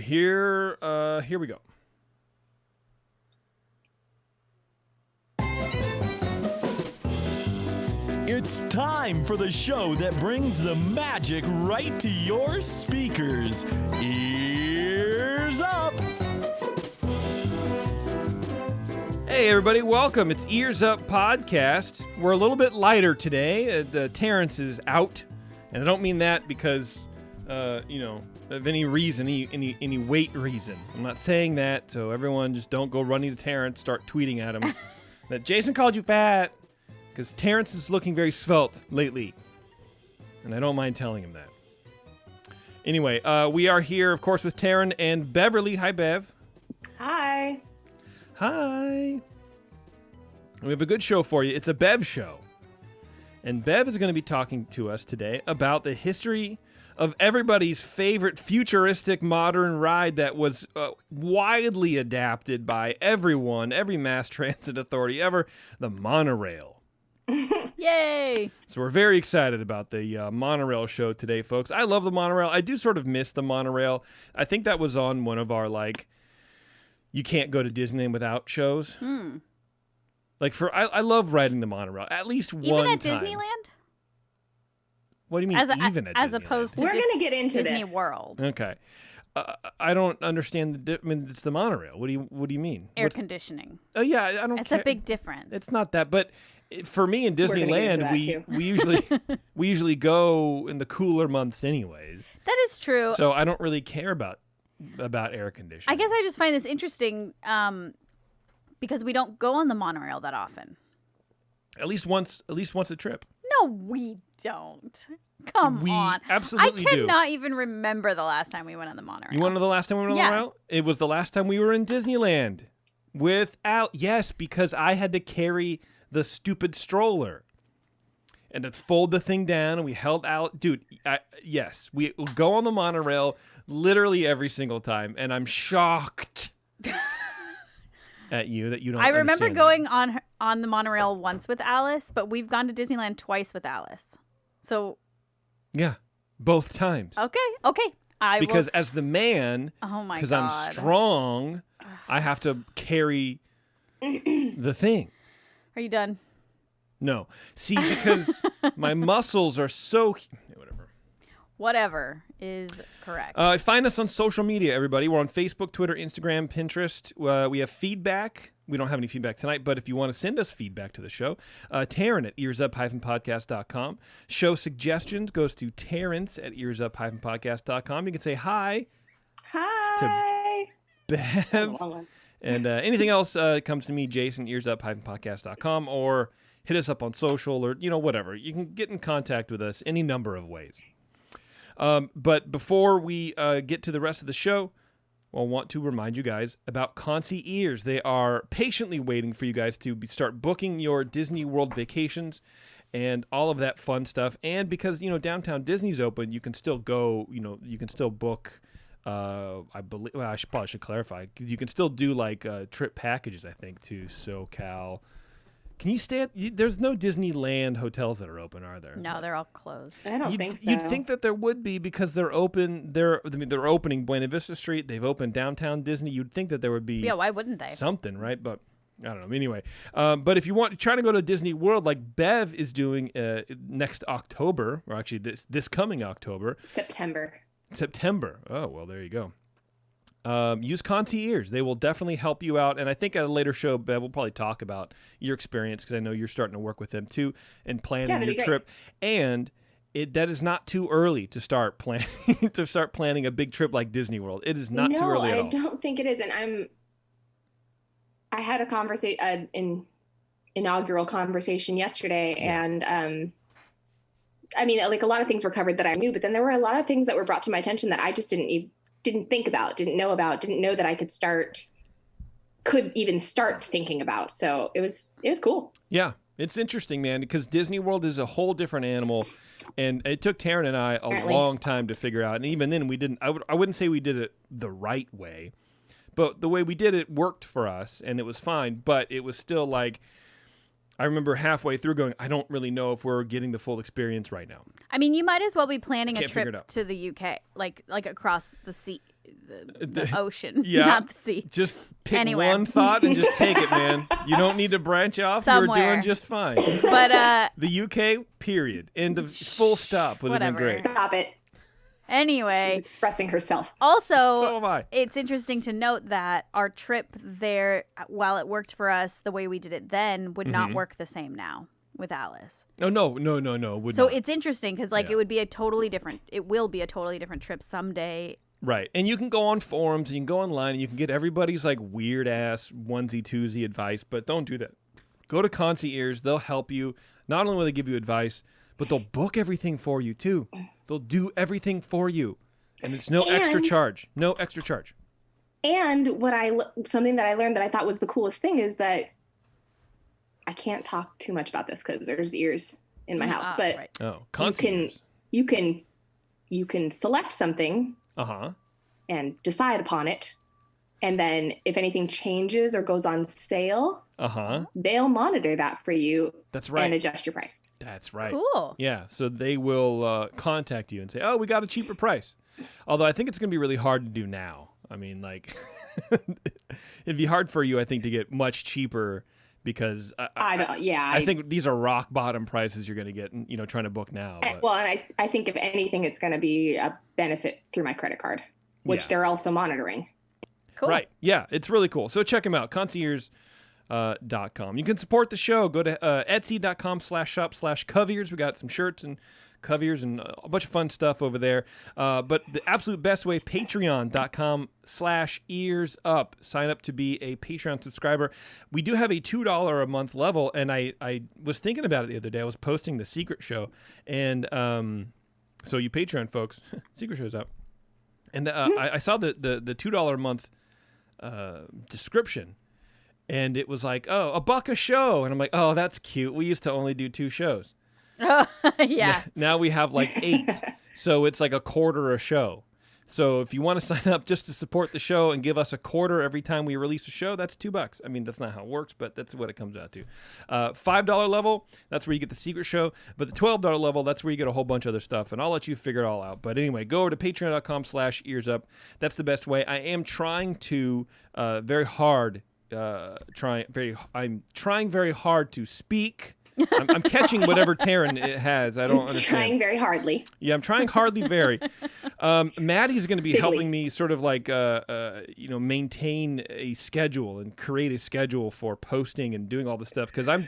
Here we go. It's time for the show that brings the magic right to your speakers. Ears up! Hey everybody, welcome. It's Ears Up Podcast. We're a little bit lighter today. Terrence is out, and I don't mean that because, of any reason, any weight reason. I'm not saying that, so everyone just don't go running to Terrence, start tweeting at him that Jason called you fat, because Terrence is looking very svelte lately, and I don't mind telling him that. Anyway, we are here, of course, with Taryn and Beverly. Hi, Bev. Hi. Hi. We have a good show for you. It's a Bev show. And Bev is going to be talking to us today about the history of everybody's favorite futuristic modern ride that was widely adapted by everyone, every mass transit authority ever, the monorail. Yay! So we're very excited about the monorail show today, folks. I love the monorail. I do sort of miss the monorail. I think that was on one of our, you can't go to Disneyland without shows. I love riding the monorail. At least one time. Even at Disneyland? What do you mean, even at Disneyland? As opposed to We're going to get into Disney this. World. Okay. I don't understand it's the monorail. What do you mean? Air conditioning. Oh, yeah, I don't It's care. a big difference. It's not that, but for me in We're gonna get into Disneyland, that we usually go in the cooler months anyways. That is true. So I don't really care about air conditioning. I guess I just find this interesting because we don't go on the monorail that often. At least once a trip. No, we don't. Come We on. absolutely do. I cannot even remember the last time we went on the monorail. You want to know the last time we went on the monorail? It was the last time we were in Disneyland. Yes, because I had to carry the stupid stroller. And to fold the thing down, and we held out. Dude, yes, we go on the monorail literally every single time, and I'm shocked at you that you don't I remember understand going on the monorail once with Alice, but we've gone to Disneyland twice with Alice. So yeah, both times. okay. Because as the man, oh my because God, I'm strong, I have to carry the thing. Are you done? No. See, because my muscles are so... Whatever. Whatever is correct. Find us on social media, everybody. We're on Facebook, Twitter, Instagram, Pinterest. We have feedback. We don't have any feedback tonight, but if you want to send us feedback to the show, Taryn at earsup-podcast.com. Show suggestions goes to Terrence at earsup-podcast.com. You can say hi. Hi. To Bev. And anything else comes to me, Jason, earsup-podcast.com, or hit us up on social or, whatever. You can get in contact with us any number of ways. But before we get to the rest of the show, I want to remind you guys about Concierge. They are patiently waiting for you guys to start booking your Disney World vacations and all of that fun stuff. And because, downtown Disney's open, you can still go, you can still book... I believe. Well, I probably should clarify because you can still do trip packages. I think to SoCal. Can you stay at? There's no Disneyland hotels that are open, are there? No, they're all closed. I don't think so. You'd think that there would be because they're open. They're opening Buena Vista Street. They've opened downtown Disney. You'd think that there would be. Yeah, why wouldn't they? Something, right? But I don't know. Anyway, but if you want try to go to Disney World, like Bev is doing next October, or actually this coming October. September. Oh, well, there you go. Use Concierge. They will definitely help you out. And I think at a later show, Bev, we'll probably talk about your experience because I know you're starting to work with them too and planning your trip. And that is not too early to start planning a big trip like Disney World. It is not too early at all. I don't think it is. And I had a conversation, inaugural conversation yesterday, and a lot of things were covered that I knew, but then there were a lot of things that were brought to my attention that I just didn't think about, didn't know that I could even start thinking about. So it was cool. Yeah, it's interesting, man, because Disney World is a whole different animal, and it took Taryn and I a long time to figure out. And even then, we didn't. I wouldn't say we did it the right way, but the way we did it worked for us, and it was fine. But it was still I remember halfway through going, I don't really know if we're getting the full experience right now. I mean, you might as well be planning a Can't figure it trip out. to the UK, like across the sea. the ocean, Yeah. not the sea. Just pick Anyway. one thought and just take it, man. You don't need to branch off. You're Somewhere. doing just fine. But The UK, period. End of full stop would have been Whatever. great. Stop it. She's anyway, expressing herself. also, So am I. it's interesting to note that our trip there, while it worked for us the way we did it then, would not work the same now with Alice. Oh, no. Would So not. it's interesting because Yeah. it will be a totally different trip someday. Right. And you can go on forums and you can go online and you can get everybody's like weird ass onesie twosie advice, but don't do that. Go to Concierge. They'll help you. Not only will they give you advice, but they'll book everything for you too. They'll do everything for you. And it's no extra And- charge. No extra charge. And something that I learned that I thought was the coolest thing is that I can't talk too much about this because there's ears in my house, but Right. Oh, Concierge. you can select something Uh-huh. and decide upon it. And then if anything changes or goes on sale, Uh-huh. they'll monitor that for you That's and right. adjust your price. That's right. Cool. Yeah, so they will contact you and say, "Oh, we got a cheaper price." Although I think it's going to be really hard to do now. I mean, like, it'd be hard for you, I think, to get much cheaper because I don't. Yeah. I think these are rock bottom prices you're going to get, trying to book now. But, Well, and I think if anything, it's going to be a benefit through my credit card, which Yeah. they're also monitoring. Cool. Right. Yeah, it's really cool. So check them out, concierge.com. You can support the show. Go to etsy.com/shop/coviers. We got some shirts and coviers and a bunch of fun stuff over there. But the absolute best way, patreon.com/earsup. Sign up to be a Patreon subscriber. We do have a $2 a month level, and I was thinking about it the other day. I was posting the Secret Show, and so you Patreon folks, Secret Show's up. And I saw the $2 a month description, and it was like, oh, $1 a show, and I'm like, oh, that's cute. We used to only do 2 shows. Yeah. Now we have like 8, so it's like a quarter a show. So if you want to sign up just to support the show and give us a quarter every time we release a show, that's $2. I mean, that's not how it works, but that's what it comes out to. $5 level, that's where you get the Secret Show. But the $12 level, that's where you get a whole bunch of other stuff. And I'll let you figure it all out. But anyway, go over to patreon.com/earsup. That's the best way. I am trying to I'm trying very hard to speak. I'm catching whatever Taryn it has. I don't understand. Trying very hardly. Yeah, I'm trying hardly very. Maddie's going to be Bigly. helping me sort of like, maintain a schedule and create a schedule for posting and doing all this stuff because I'm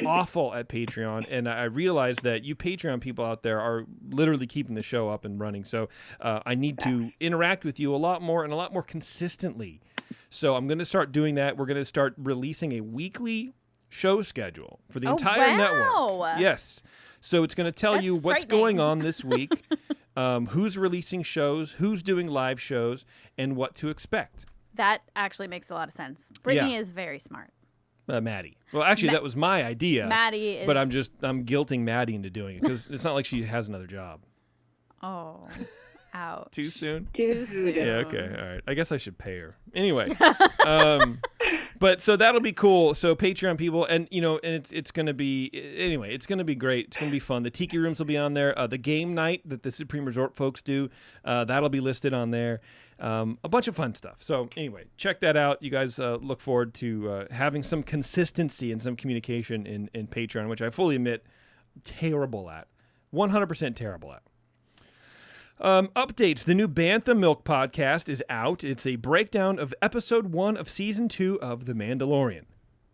awful at Patreon, and I realize that you Patreon people out there are literally keeping the show up and running. So I need to Facts. interact with you a lot more and a lot more consistently. So I'm going to start doing that. We're going to start releasing a weekly show schedule for the entire network. wow. Yes. So it's going to tell you That's what's going frightening. on this week, who's releasing shows, who's doing live shows, and what to expect. That actually makes a lot of sense. Brittany is very smart. Maddie. Well, actually, that was my idea. Maddie is. But I'm guilting Maddie into doing it because it's not like she has another job. Oh, ouch. Too soon? Dude. Yeah, okay. All right. I guess I should pay her. Anyway. But so that'll be cool. So Patreon people, and it's going to be, anyway, it's going to be great. It's going to be fun. The Tiki Rooms will be on there. The game night that the Supreme Resort folks do, that'll be listed on there. A bunch of fun stuff. So anyway, check that out. You guys look forward to having some consistency and some communication in Patreon, which I fully admit, terrible at. 100% terrible at. Updates. The new Bantha Milk podcast is out. It's a breakdown of episode 1 of season 2 of The Mandalorian.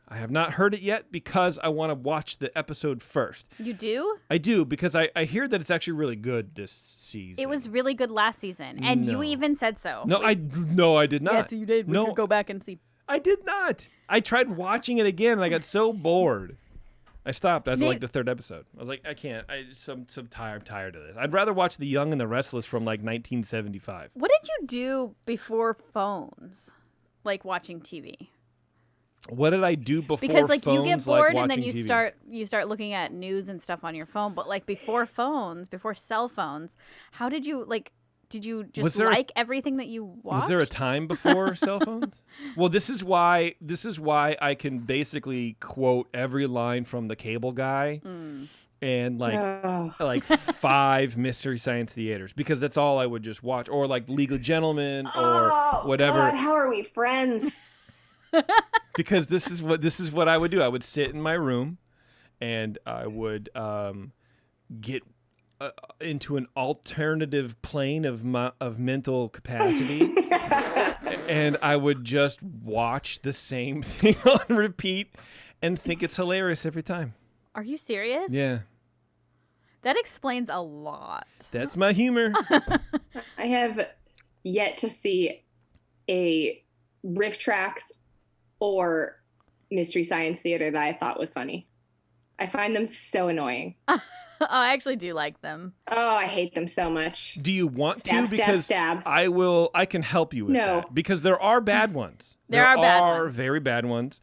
I have not heard it yet because I want to watch the episode first. You do? I do because I hear that it's actually really good this season. It was really good last season, and No. you even said so. No, I did not. Yes, you did. We No. could go back and see. I did not. I tried watching it again and I got so bored. I stopped after like the 3rd episode. I was like, I can't. I'm tired of this. I'd rather watch The Young and the Restless from like 1975. What did you do before phones? Like watching TV? What did I do before Because like you get phones, like bored and then watching you TV? start looking at news and stuff on your phone. But like before phones, before cell phones, how did you like? Did you just like everything that you watched? Was there a time before cell phones? Well, this is why I can basically quote every line from The Cable Guy and like 5 Mystery Science Theaters, because that's all I would just watch, or like Legal Gentlemen or whatever. God, how are we friends? Because this is what I would do. I would sit in my room, and I would get into an alternative plane of mental capacity, and I would just watch the same thing on repeat and think it's hilarious every time. Are you serious? Yeah. That explains a lot. That's my humor. I have yet to see a Riff Tracks or Mystery Science Theater that I thought was funny. I find them so annoying. I actually do like them. Oh, I hate them so much. Do you want Stab, to? Because stab. I can help you with No. that. Because there are bad ones. There are bad ones. Very bad ones,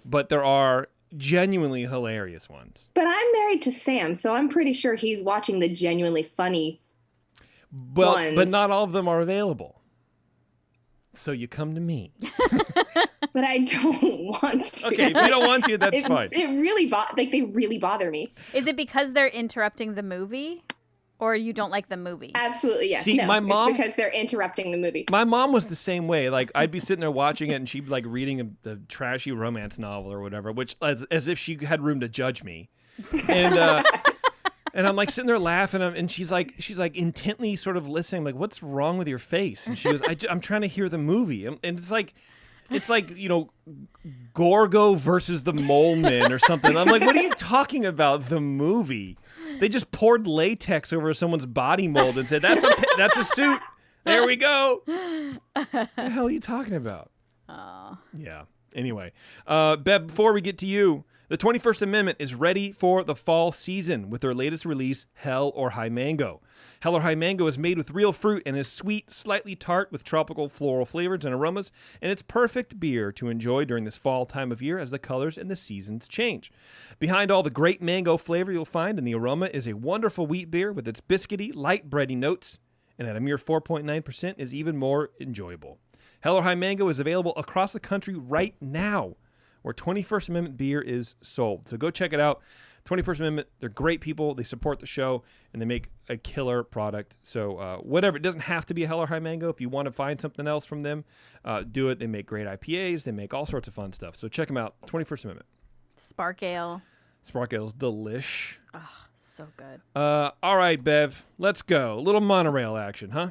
but there are genuinely hilarious ones. But I'm married to Sam, so I'm pretty sure he's watching the genuinely funny ones. But not all of them are available. So you come to me. But I don't want to. Okay, if you don't want to, that's fine. It really they really bother me. Is it because they're interrupting the movie, or you don't like the movie? Absolutely, yes. See, no, my mom- it's because they're interrupting the movie. My mom was the same way. Like, I'd be sitting there watching it, and she'd be like reading a trashy romance novel or whatever, which as if she had room to judge me. And and I'm like sitting there laughing, and she's like intently sort of listening, like, "What's wrong with your face?" And she goes, "I'm trying to hear the movie." And it's like, Gorgo versus the Mole Men or something. I'm like, what are you talking about? The movie? They just poured latex over someone's body mold and said, that's a suit. There we go. What the hell are you talking about? Oh. Yeah. Anyway, Bev, before we get to you, the 21st Amendment is ready for the fall season with their latest release, Hell or High Mango. Hell or High Mango is made with real fruit and is sweet, slightly tart with tropical floral flavors and aromas, and it's perfect beer to enjoy during this fall time of year as the colors and the seasons change. Behind all the great mango flavor you'll find in the aroma is a wonderful wheat beer with its biscuity, light bready notes, and at a mere 4.9% is even more enjoyable. Hell or High Mango is available across the country right now, where 21st Amendment beer is sold. So go check it out. 21st Amendment, they're great people. They support the show, and they make a killer product. So whatever. It doesn't have to be a Hell or High Mango. If you want to find something else from them, do it. They make great IPAs. They make all sorts of fun stuff. So check them out. 21st Amendment. Spark Ale. Spark Ale's delish. Oh, so good. All right, Bev. Let's go. A little monorail action, huh?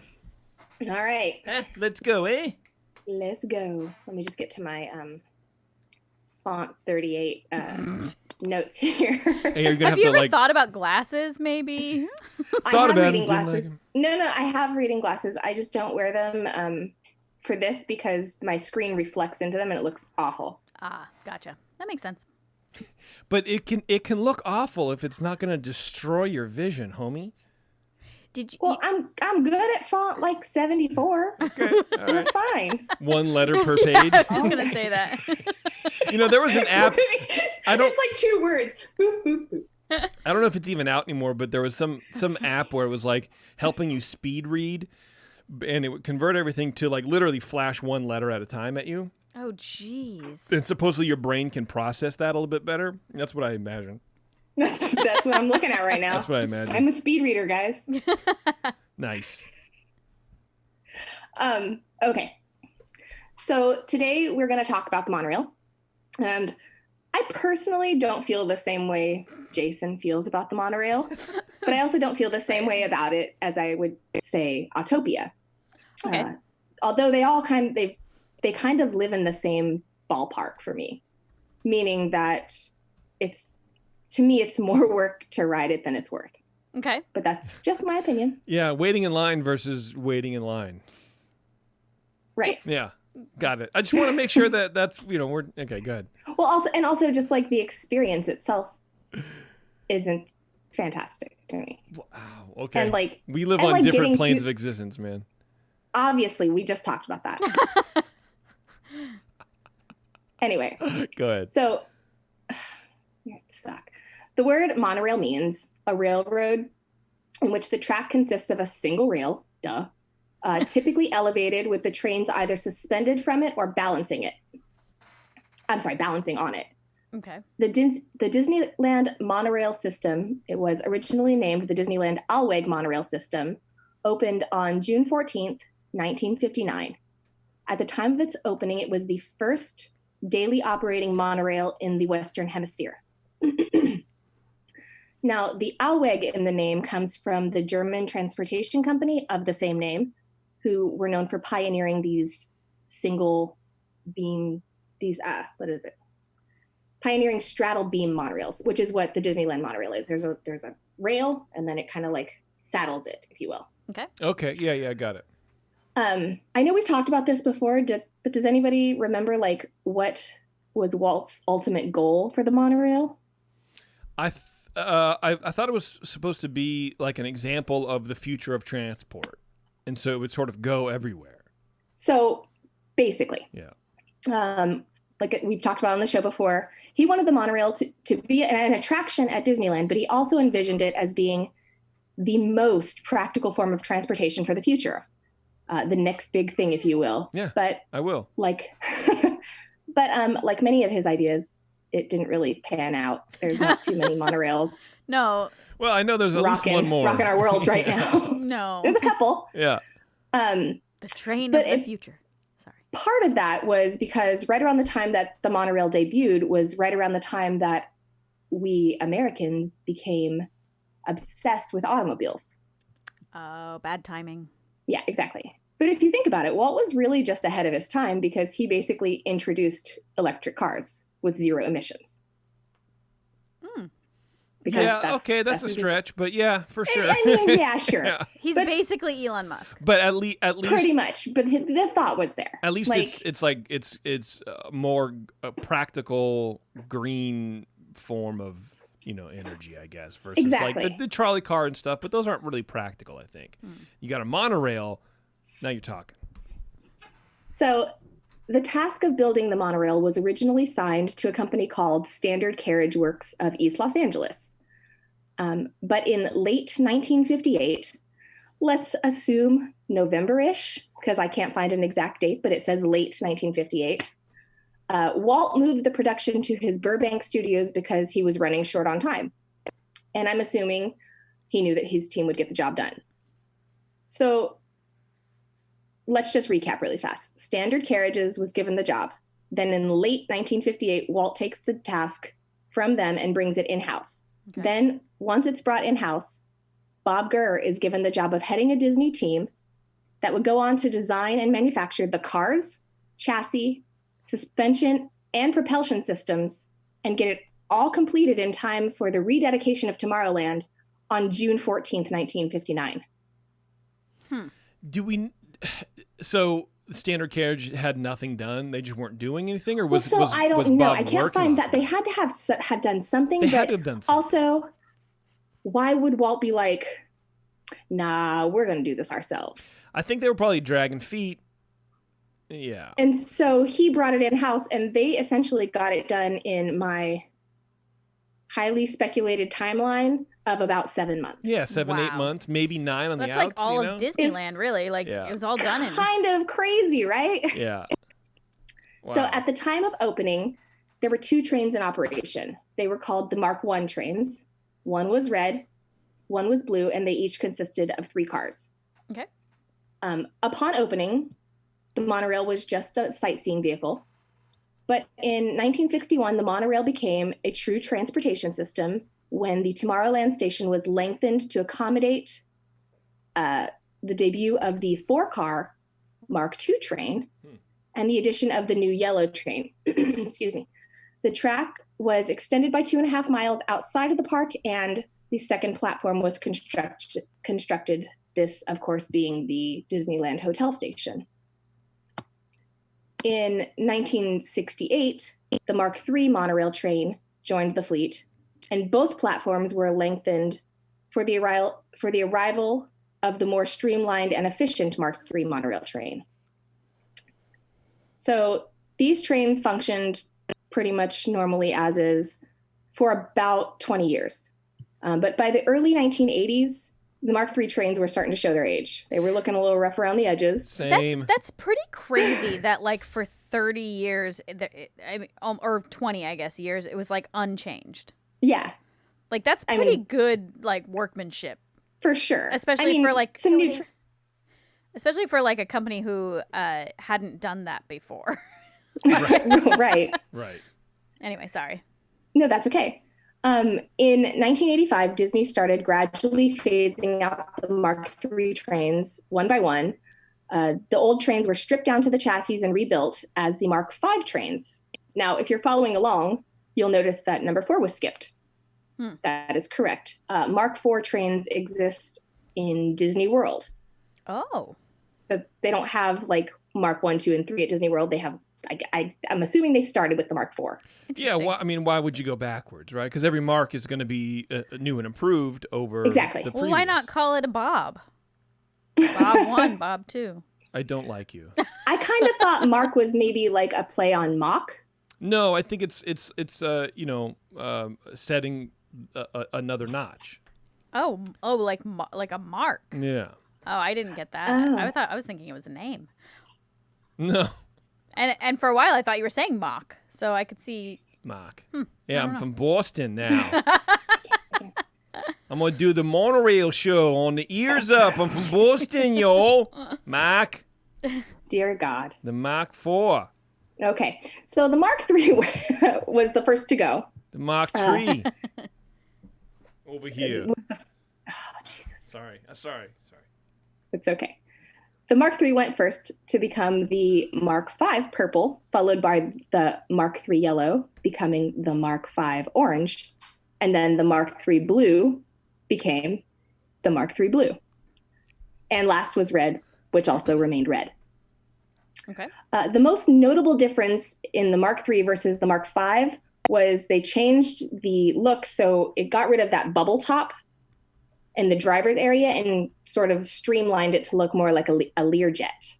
All right. Let's go, eh? Let's go. Let me just get to my font 38 notes here. Hey, you're gonna Have you to ever like thought about glasses, maybe? I thought have about reading it, didn't glasses. like No, I have reading glasses. I just don't wear them for this because my screen reflects into them and it looks awful. Ah, gotcha. That makes sense. But it can look awful if it's not gonna destroy your vision, homie. Did you? Well, I'm good at font like 74. Okay. All We're right. fine. One letter per page. I was just gonna say that. You know, there was an app. I don't. It's like 2 words. Boop, boop, boop. I don't know if it's even out anymore, but there was some app where it was like helping you speed read, and it would convert everything to like literally flash one letter at a time at you. Oh, jeez. And supposedly your brain can process that a little bit better. That's what I imagine. That's what I'm looking at right now. That's what I imagine. I'm a speed reader, guys. Nice. Okay. So today we're going to talk about the monorail. And I personally don't feel the same way Jason feels about the monorail, but I also don't feel the same way about it as I would say Autopia. Okay. Although they all they kind of live in the same ballpark for me, meaning that to me, it's more work to ride it than it's worth. Okay. But that's just my opinion. Yeah, waiting in line versus waiting in line. Right. Yeah, got it. I just want to make sure that that's, we're okay. Good. Well, also just like the experience itself isn't fantastic to me. Wow. Okay. And like we live and on like different getting planes to- of existence, man. Obviously, we just talked about that. Anyway, Go ahead. so it suck. The word monorail means a railroad in which the track consists of a single rail, typically elevated with the trains either suspended from it or balancing on it. Okay. The Disneyland monorail system, it was originally named the Disneyland Alweg monorail system, opened on June 14th, 1959. At the time of its opening, it was the first daily operating monorail in the Western Hemisphere. Now, the Alweg in the name comes from the German transportation company of the same name, who were known for pioneering these single beam, pioneering straddle beam monorails, which is what the Disneyland monorail is. There's a rail, and then it kind of like saddles it, if you will. Okay. Okay. Yeah, I got it. I know we've talked about this before, but does anybody remember like what was Walt's ultimate goal for the monorail? I thought it was supposed to be like an example of the future of transport, and so it would sort of go everywhere. So basically, yeah. Like we've talked about on the show before, he wanted the monorail to be an attraction at Disneyland, but he also envisioned it as being the most practical form of transportation for the future. The next big thing, if you will. Yeah, but I will. Like many of his ideas, it didn't really pan out. There's not too many monorails. No. Well, I know there's at least one more. Rocking our worlds right now. No. There's a couple. Yeah. The train of the future. Sorry. Part of that was because right around the time that the monorail debuted was right around the time that we Americans became obsessed with automobiles. Oh, bad timing. Yeah, exactly. But if you think about it, Walt was really just ahead of his time because he basically introduced electric cars with zero emissions. Because that's a stretch, but yeah, for sure. I mean, yeah, sure. Yeah. He's basically Elon Musk. But at least pretty much. But the thought was there. At least it's more practical green form of energy, I guess, versus like the trolley car and stuff. But those aren't really practical, I think. You got a monorail. Now you're talking. So the task of building the monorail was originally signed to a company called Standard Carriage Works of East Los Angeles. But in late 1958, let's assume November-ish, because I can't find an exact date, but it says late 1958, Walt moved the production to his Burbank studios because he was running short on time. And I'm assuming he knew that his team would get the job done. So let's just recap really fast. Standard Carriages was given the job. Then in late 1958, Walt takes the task from them and brings it in-house. Okay. Then once it's brought in-house, Bob Gurr is given the job of heading a Disney team that would go on to design and manufacture the cars, chassis, suspension, and propulsion systems and get it all completed in time for the rededication of Tomorrowland on June 14th, 1959. So Standard Carriage had nothing done? They just weren't doing anything? Or was I don't know. I can't find that. They had to have done something. They had to have done something. Also, why would Walt be like, nah, we're going to do this ourselves? I think they were probably dragging feet. Yeah. And so he brought it in-house, and they essentially got it done in my highly speculated timeline of about 7 months. Yeah, 7, 8 months, maybe 9 on the outs. That's like all of Disneyland, really. Like, it was all done in. Kind of crazy, right? Yeah. Wow. So at the time of opening, there were 2 trains in operation. They were called the Mark I trains. One was red, one was blue, and they each consisted of 3 cars. Okay. Upon opening, the monorail was just a sightseeing vehicle. But in 1961, the monorail became a true transportation system when the Tomorrowland station was lengthened to accommodate the debut of the 4-car Mark II train and the addition of the new yellow train. Excuse me. The track was extended by 2.5 miles outside of the park, and the second platform was constructed, this, of course, being the Disneyland Hotel station. In 1968, the Mark III monorail train joined the fleet, and both platforms were lengthened for the arrival of the more streamlined and efficient Mark III monorail train. So these trains functioned pretty much normally as is for about 20 years. But by the early 1980s, the Mark III trains were starting to show their age. They were looking a little rough around the edges. Same. That's pretty crazy that, like, for 30 years, or 20, I guess, years, it was like unchanged. Yeah. Like that's pretty good, like workmanship. For sure. Especially for like some new especially for like a company who hadn't done that before. Right. Right. Anyway, sorry. No, that's okay. In 1985, Disney started gradually phasing out the Mark III trains one by one. The old trains were stripped down to the chassis and rebuilt as the Mark V trains. Now, if you're following along, you'll notice that number 4 was skipped. That is correct. Mark IV trains exist in Disney World. Oh. So they don't have like Mark 1, 2, and 3 at Disney World. They have, I'm assuming they started with the Mark IV. Yeah, well, I mean, why would you go backwards, right? Because every Mark is going to be new and improved over the previous. Well, why not call it a Bob? Bob 1, Bob 2. I don't like you. I kind of thought Mark was maybe like a play on mock. No, I think it's setting another notch. Oh, like a mark. Yeah. Oh, I didn't get that. Oh. I was thinking it was a name. No. And for a while I thought you were saying mock, so I could see Mark. Yeah, I'm from Boston now. I'm gonna do the Monorail show on the Ears Up. I'm from Boston, yo. Mark. Dear God. The Mark IV. Okay, so the Mark III was the first to go. The Mark III. Over here. Oh, Jesus. Sorry. It's okay. The Mark III went first to become the Mark V purple, followed by the Mark III yellow, becoming the Mark V orange, and then the Mark III blue became the Mark III blue. And last was red, which also remained red. Okay. The most notable difference in the Mark III versus the Mark V was they changed the look, so it got rid of that bubble top in the driver's area and sort of streamlined it to look more like a Learjet.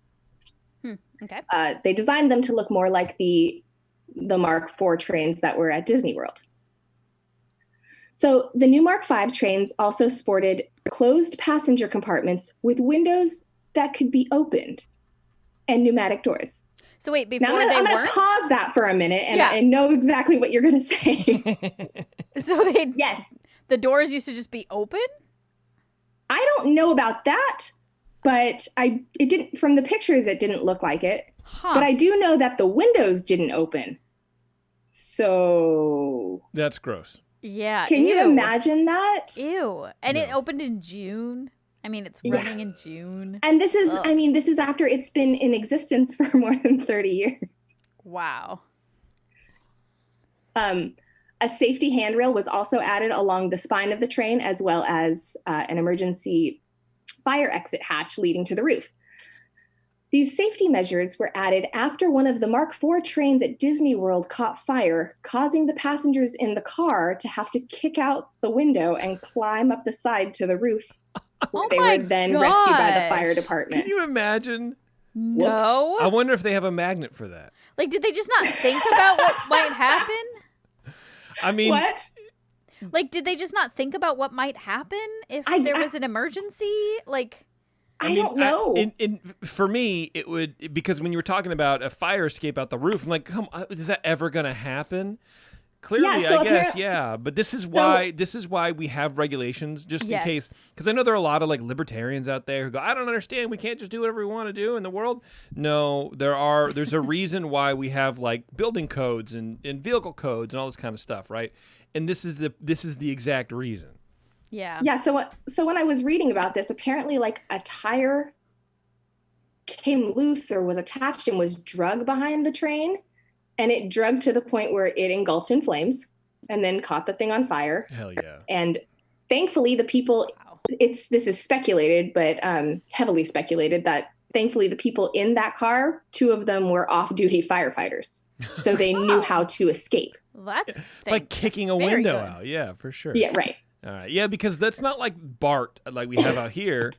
Okay. They designed them to look more like the Mark IV trains that were at Disney World. So the new Mark V trains also sported closed passenger compartments with windows that could be opened and pneumatic doors. So wait, before now I'm they gonna weren't? pause that for a minute and know exactly what you're going to say. So Yes. The doors used to just be open? I don't know about that, but it didn't, from the pictures, it didn't look like it. Huh. But I do know that the windows didn't open. So That's gross. Yeah. can you ew. imagine that? Ew. And it No. opened in June. I mean, it's Yeah. running in June. And this is, Ugh. I mean, this is after it's been in existence for more than 30 years. Wow. A safety handrail was also added along the spine of the train, as well as an emergency fire exit hatch leading to the roof. These safety measures were added after one of the Mark IV trains at Disney World caught fire, causing the passengers in the car to have to kick out the window and climb up the side to the roof, where they were then rescued by the fire department. Can you imagine? No. I wonder if they have a magnet for that. Like, did they just not think about what might happen? I mean, What? Like, did they just not think about what might happen if there was an emergency? Like, I don't know. For me, it would, because when you were talking about a fire escape out the roof, I'm like, come on, is that ever going to happen? Clearly, so I guess, yeah. But this is why we have regulations, just in case. Because I know there are a lot of like libertarians out there who go, I don't understand. We can't just do whatever we want to do in the world. No, there's a reason why we have like building codes and vehicle codes and all this kind of stuff, right? And this is the exact reason. yeah. Yeah, so when I was reading about this, apparently like a tire came loose or was attached and was drug behind the train, and it drug to the point where it engulfed in flames and then caught the thing on fire. Hell yeah. And thankfully the people, this is speculated, but heavily speculated, that thankfully the people in that car, 2 of them were off-duty firefighters. So they knew how to escape. Well, that's By kicking a very window good. out. Yeah, for sure. Yeah, right. All right. Yeah, because that's not like BART like we have out here,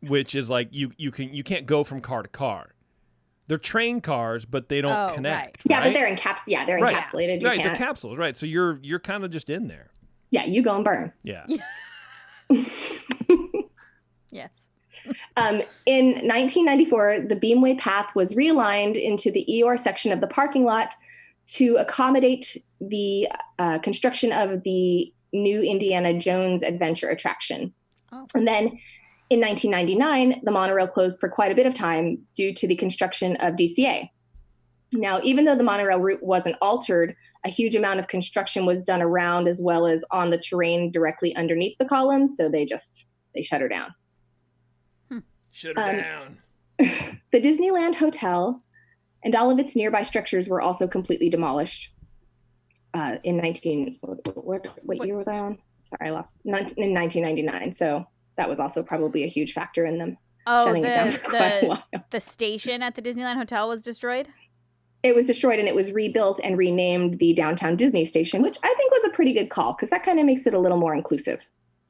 which is like you can't go from car to car. They're train cars, but they don't connect. Yeah, right? but they're encapsulated. You Right, they're can't. capsules, right? So you're kind of just in there. Yeah, you go and burn. Yeah. Yes. In 1994, the Beamway path was realigned into the Eeyore section of the parking lot to accommodate the construction of the new Indiana Jones Adventure attraction. Oh. And then in 1999, the monorail closed for quite a bit of time due to the construction of DCA. Now, even though the monorail route wasn't altered, a huge amount of construction was done around as well as on the terrain directly underneath the columns, so they shut her down. Shut her down. The Disneyland Hotel and all of its nearby structures were also completely demolished what year was I on? Sorry, I lost. In 1999, so that was also probably a huge factor in them shutting it down for quite a while. The station at the Disneyland Hotel was destroyed? It was destroyed and it was rebuilt and renamed the Downtown Disney Station, which I think was a pretty good call because that kind of makes it a little more inclusive.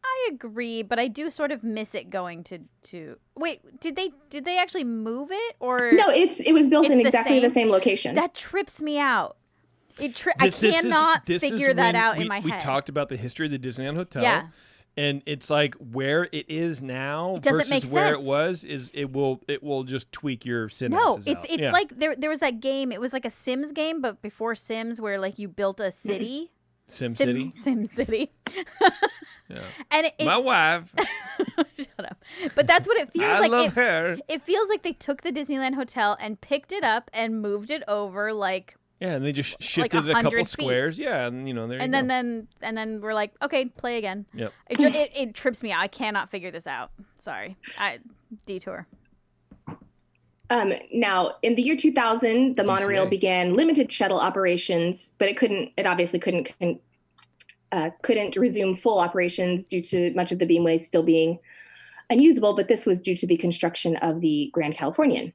I agree, but I do sort of miss it going to Wait, did they actually move it or No, it was built in exactly the same location. That trips me out. I cannot figure that out in my head. We talked about the history of the Disneyland Hotel. Yeah. And it's like where it is now versus where it was it will just tweak your synapses. No, it's like there was that game. It was like a Sims game, but before Sims, where like you built a city. Sim City. Yeah. And my wife. Shut up. But that's what it feels like. I love her. It feels like they took the Disneyland Hotel and picked it up and moved it over like. Yeah, and they just shifted it a couple squares. Yeah, and there you go. And then we're like, okay, play again. Yep. It trips me out. I cannot figure this out. Sorry. Detour. Now, in the year 2000, the monorail began limited shuttle operations, but it obviously couldn't resume full operations due to much of the Beamway still being unusable, but this was due to the construction of the Grand Californian.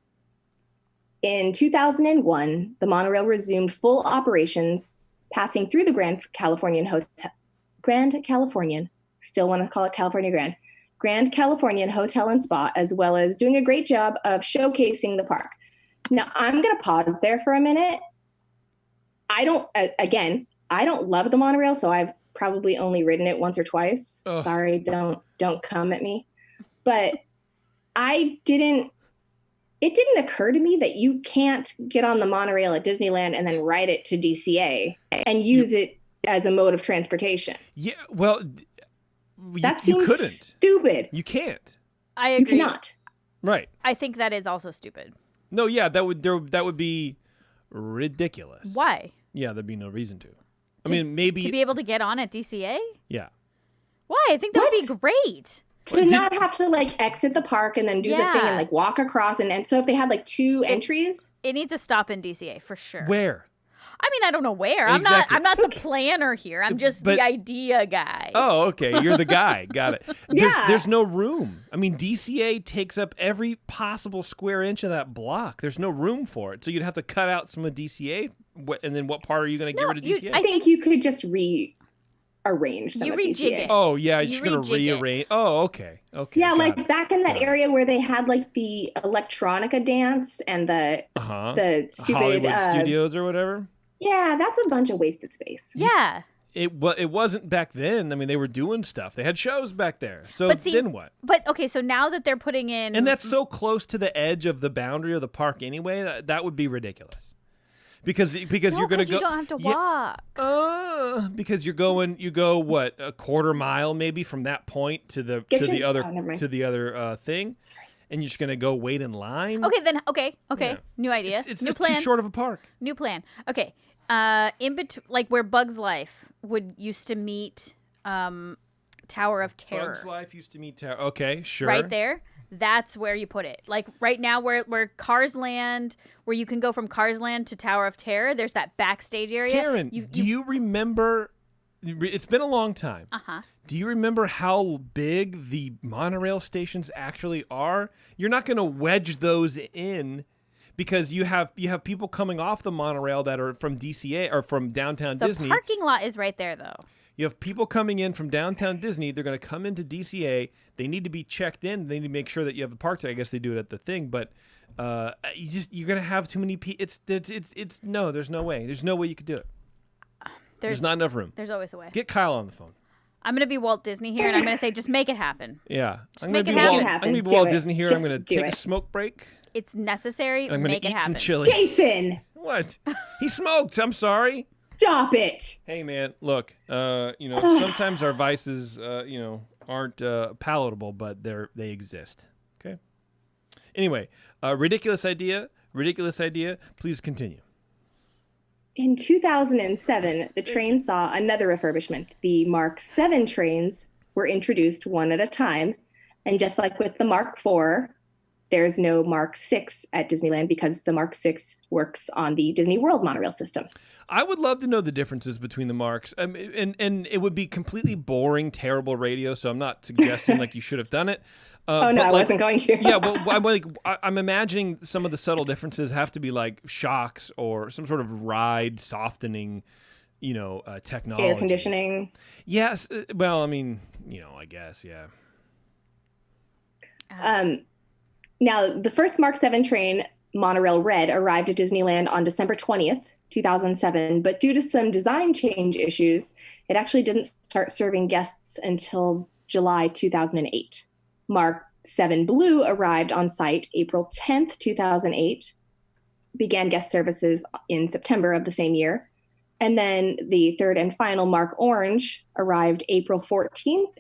In 2001, the monorail resumed full operations, passing through the Grand Californian, still want to call it California Grand Californian Hotel and Spa, as well as doing a great job of showcasing the park. Now, I'm going to pause there for a minute. I don't love the monorail, so I've probably only ridden it once or twice. Ugh. Sorry, don't come at me. But it didn't occur to me that you can't get on the monorail at Disneyland and then ride it to DCA and use it as a mode of transportation. Yeah, well, that seems you couldn't. Stupid. You can't. I agree. You cannot. Right. I think that is also stupid. No, yeah, that would be ridiculous. Why? Yeah, there'd be no reason to. I mean, maybe to be able to get on at DCA. Yeah. Why? I think that would be great. To not have to like exit the park and then do the thing and like walk across and so if they had like two entries, it needs a stop in DCA for sure. Where? I mean, I don't know where. Exactly. I'm not the planner here. I'm just the idea guy. Oh, okay. You're the guy. Got it. There's no room. I mean, DCA takes up every possible square inch of that block. There's no room for it. So you'd have to cut out some of DCA. And then what part are you going to get rid of DCA? I think you could just rearrange some of rejig DCA. it. Oh, yeah. You're just going to rearrange. Oh, okay. Okay. Yeah, like back in that area where they had like the electronica dance and the stupid Hollywood Studios or whatever. Yeah, that's a bunch of wasted space. Yeah. It wasn't back then. I mean, they were doing stuff. They had shows back there. So then what? But okay, so now that they're putting in, and that's so close to the edge of the boundary of the park anyway, that would be ridiculous. Because you're going to go. You don't have to walk. Because you go what, a quarter mile maybe from that point to the other thing. And you're just going to go wait in line? Okay. Yeah. New idea. It's New plan. too short of a park. New plan. Okay. In between, like where Bugs Life used to meet Tower of Terror. Bugs Life used to meet Tower. Okay, sure. Right there. That's where you put it. Like right now where Cars Land, where you can go from Cars Land to Tower of Terror, there's that backstage area. Taryn, do you remember? It's been a long time. Uh-huh. Do you remember how big the monorail stations actually are? You're not going to wedge those in because you have people coming off the monorail that are from DCA or from downtown Disney. The parking lot is right there, though. You have people coming in from downtown Disney. They're going to come into DCA. They need to be checked in. They need to make sure that you have the park. I guess they do it at the thing, but you're going to have too many people. There's no way. There's no way you could do it. There's not enough room. There's always a way. Get Kyle on the phone. I'm gonna be Walt Disney here, and I'm gonna say, just make it happen. Yeah. I'm make gonna it be Walt, happen. I'm gonna be Do Walt it. Disney here. Just I'm gonna do take it. a smoke break. It's necessary. I'm gonna Make it eat some happen. chili. Jason, What? He smoked. I'm sorry. stop it. Hey man, look. Sometimes our vices, aren't palatable, but they exist. Okay. Anyway, ridiculous idea. Please continue. In 2007, the train saw another refurbishment. The Mark 7 trains were introduced one at a time. And just like with the Mark 4, there's no Mark 6 at Disneyland because the Mark 6 works on the Disney World monorail system. I would love to know the differences between the marks. And it would be completely boring, terrible radio, so I'm not suggesting like you should have done it. I wasn't going to. Yeah, well, I'm imagining some of the subtle differences have to be like shocks or some sort of ride softening, technology. Air conditioning. Yes. Well, I mean, I guess, yeah. Now, the first Mark 7 train, Monorail Red, arrived at Disneyland on December 20th, 2007, but due to some design change issues, it actually didn't start serving guests until July 2008. Mark 7 Blue arrived on site April 10th, 2008, began guest services in September of the same year. And then the third and final Mark Orange arrived August 14th,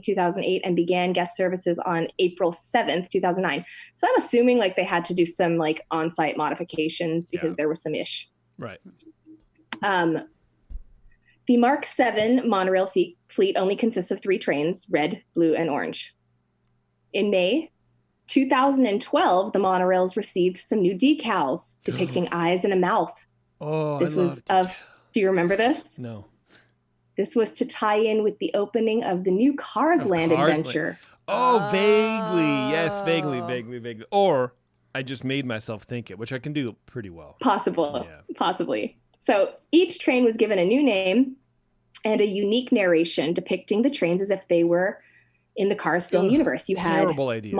2008, and began guest services on April 7th, 2009. So I'm assuming like they had to do some like on-site modifications because there was some ish. Right. The Mark 7 monorail fleet only consists of 3 trains, red, blue, and orange. In May 2012, the monorails received some new decals depicting eyes and a mouth. Oh, Do you remember this? No. This was to tie in with the opening of the new Cars Land adventure. Vaguely. Yes, vaguely. Or I just made myself think it, which I can do pretty well. Possibly. So each train was given a new name and a unique narration depicting the trains as if they were in the Cars film universe. You had terrible idea.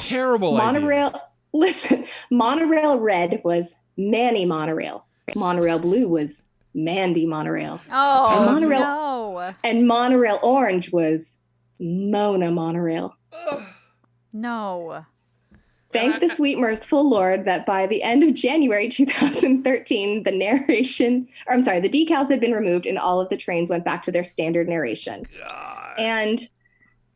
Terrible Monorail. Idea. Listen, Monorail Red was Manny Monorail. Monorail Blue was Mandy Monorail. And Monorail Orange was Mona Monorail. No. Thank the sweet merciful Lord that by the end of January 2013, the decals had been removed and all of the trains went back to their standard narration. God. And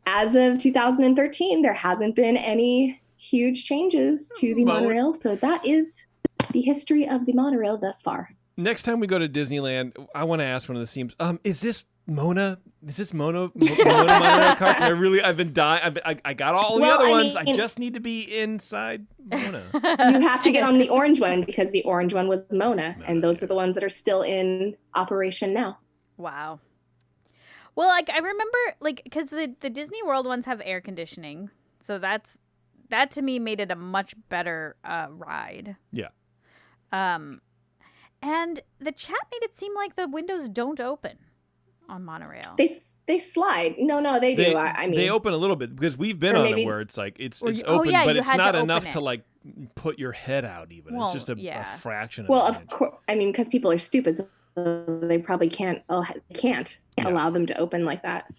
as of 2013, there hasn't been any huge changes to the monorail. So that is the history of the monorail thus far. Next time we go to Disneyland, I want to ask one of the teams, is this Mona? Is this Mona monorail car? I've been dying. I got all the other ones. I just need to be inside Mona. You have to get on the orange one because the orange one was Mona, and those are the ones that are still in operation now. Wow. Well, I remember, because the Disney World ones have air conditioning, so that to me made it a much better ride. Yeah. And the chat made it seem like the windows don't open on monorail. They slide. No, they do. I mean, they open a little bit because we've been on it where it's like it's open, but it's not enough to like put your head out. Even it's just a fraction. Of course, I mean, because people are stupid, so they probably can't allow them to open like that.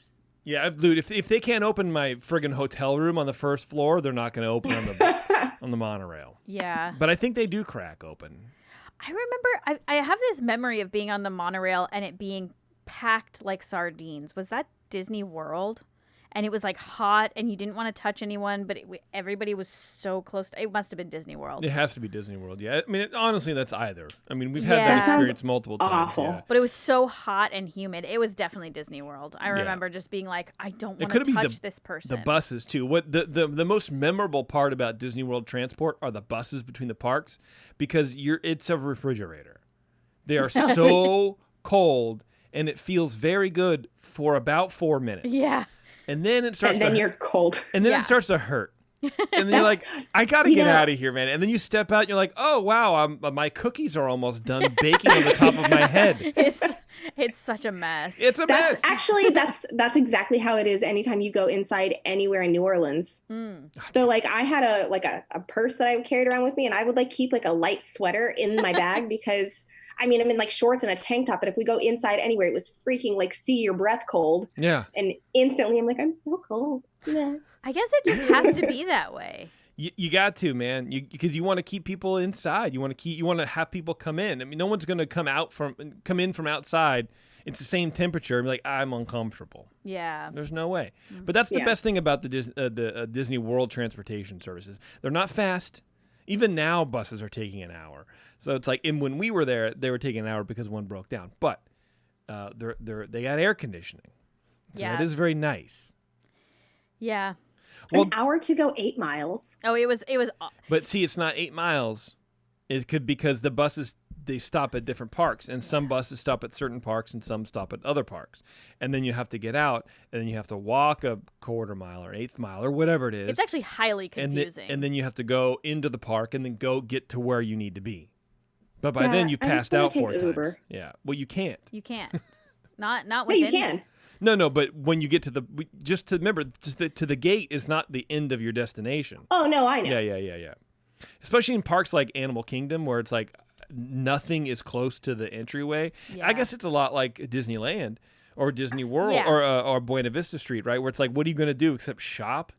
Yeah, dude. If they can't open my friggin' hotel room on the first floor, they're not going to open on the monorail. Yeah. But I think they do crack open. I remember I have this memory of being on the monorail and it being packed like sardines. Was that Disney World? And it was like hot and you didn't want to touch anyone, but everybody was so close. It must have been Disney World. It has to be Disney World, yeah. I mean, honestly, that's either. I mean, we've had that experience multiple times. Awful. Yeah. But it was so hot and humid. It was definitely Disney World. I remember just being like, I don't want to touch this person. The buses, too. What the most memorable part about Disney World transport are the buses between the parks because it's a refrigerator. They are so cold, and it feels very good for about 4 minutes. Yeah. And then it starts. And then you're cold. And then it starts to hurt. And then you're like, I gotta get out of here, man. And then you step out, and you're like, oh wow, my cookies are almost done baking on the top of my head. It's such a mess. It's a mess. Actually, that's exactly how it is. Anytime you go inside anywhere in New Orleans. So like, I had a purse that I carried around with me, and I would like keep like a light sweater in my bag because I mean, I'm in like shorts and a tank top, but if we go inside anywhere, it was freaking like see your breath cold. Yeah. And instantly I'm like, I'm so cold. Yeah. I guess it just has to be that way. You got to, man, because you want to keep people inside. You want to have people come in. I mean, no one's going to come in from outside. It's the same temperature and be like, I'm uncomfortable. Yeah. There's no way. But that's the best thing about the Disney World transportation services. They're not fast. Even now, buses are taking an hour. So it's like, and when we were there, they were taking an hour because one broke down. But they got air conditioning. So that is very nice. Yeah. Well, an hour to go 8 miles. Oh, it was. But see, it's not 8 miles. It could because the buses, they stop at different parks, and some buses stop at certain parks and some stop at other parks. And then you have to get out, and then you have to walk a quarter mile or 1/8 mile or whatever it is. It's actually highly confusing. And then you have to go into the park and then go get to where you need to be. But by then you've passed out 4 times. Yeah. Well, you can't. You can't. Not No, within. you can. No, but when you get to just to remember, to the gate is not the end of your destination. Oh, no, I know. Yeah. Especially in parks like Animal Kingdom, where it's like nothing is close to the entryway. Yeah. I guess it's a lot like Disneyland or Disney World or Buena Vista Street, right? Where it's like, what are you going to do except shop?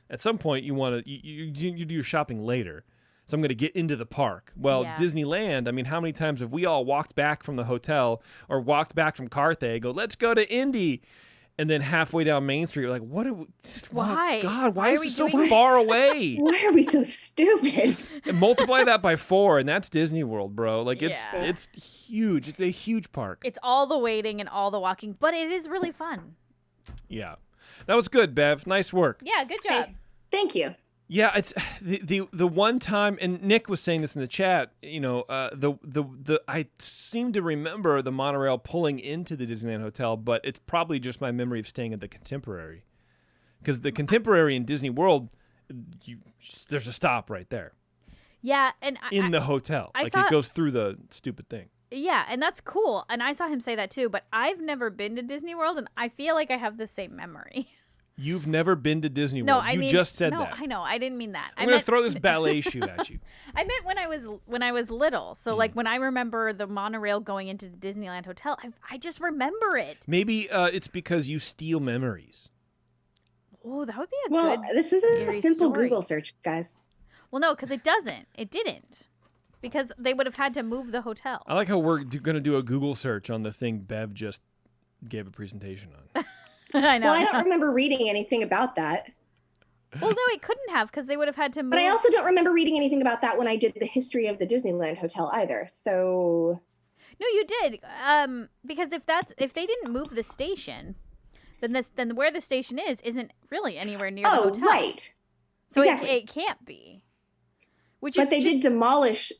At some point, you want to you do your shopping later. So I'm going to get into the park. Well, Disneyland, I mean, how many times have we all walked back from the hotel or walked back from Carthay, go, let's go to Indy. And then halfway down Main Street, you're like, what are we? Why? Oh, God, why is are we it so doing far away? Why are we so stupid? And multiply that by 4, and that's Disney World, bro. Like, it's huge. It's a huge park. It's all the waiting and all the walking, but it is really fun. Yeah. That was good, Bev. Nice work. Yeah, good job. Hey, thank you. Yeah, it's the one time, and Nick was saying this in the chat. You know, I seem to remember the monorail pulling into the Disneyland Hotel, but it's probably just my memory of staying at the Contemporary, because the Contemporary in Disney World, there's a stop right there. Yeah, and in the hotel, it goes through the stupid thing. Yeah, and that's cool. And I saw him say that too, but I've never been to Disney World, and I feel like I have the same memory. You've never been to Disney World. No, I mean, just said no, that. I know. I didn't mean that. I'm going to throw this ballet shoe at you. I meant when I was little. So like when I remember the monorail going into the Disneyland Hotel, I just remember it. Maybe it's because you steal memories. Oh, that would be a good. Well, this is a simple story. Google search, guys. Well, no, because it doesn't. It didn't. Because they would have had to move the hotel. I like how we're going to do a Google search on the thing Bev just gave a presentation on. I know. Well, I don't remember reading anything about that. Well, no, it couldn't have because they would have had to move. But I also don't remember reading anything about that when I did the history of the Disneyland Hotel either. So no, you did. Because if they didn't move the station, then where the station isn't really anywhere near the hotel. Oh, right. So exactly. it can't be. But they did demolish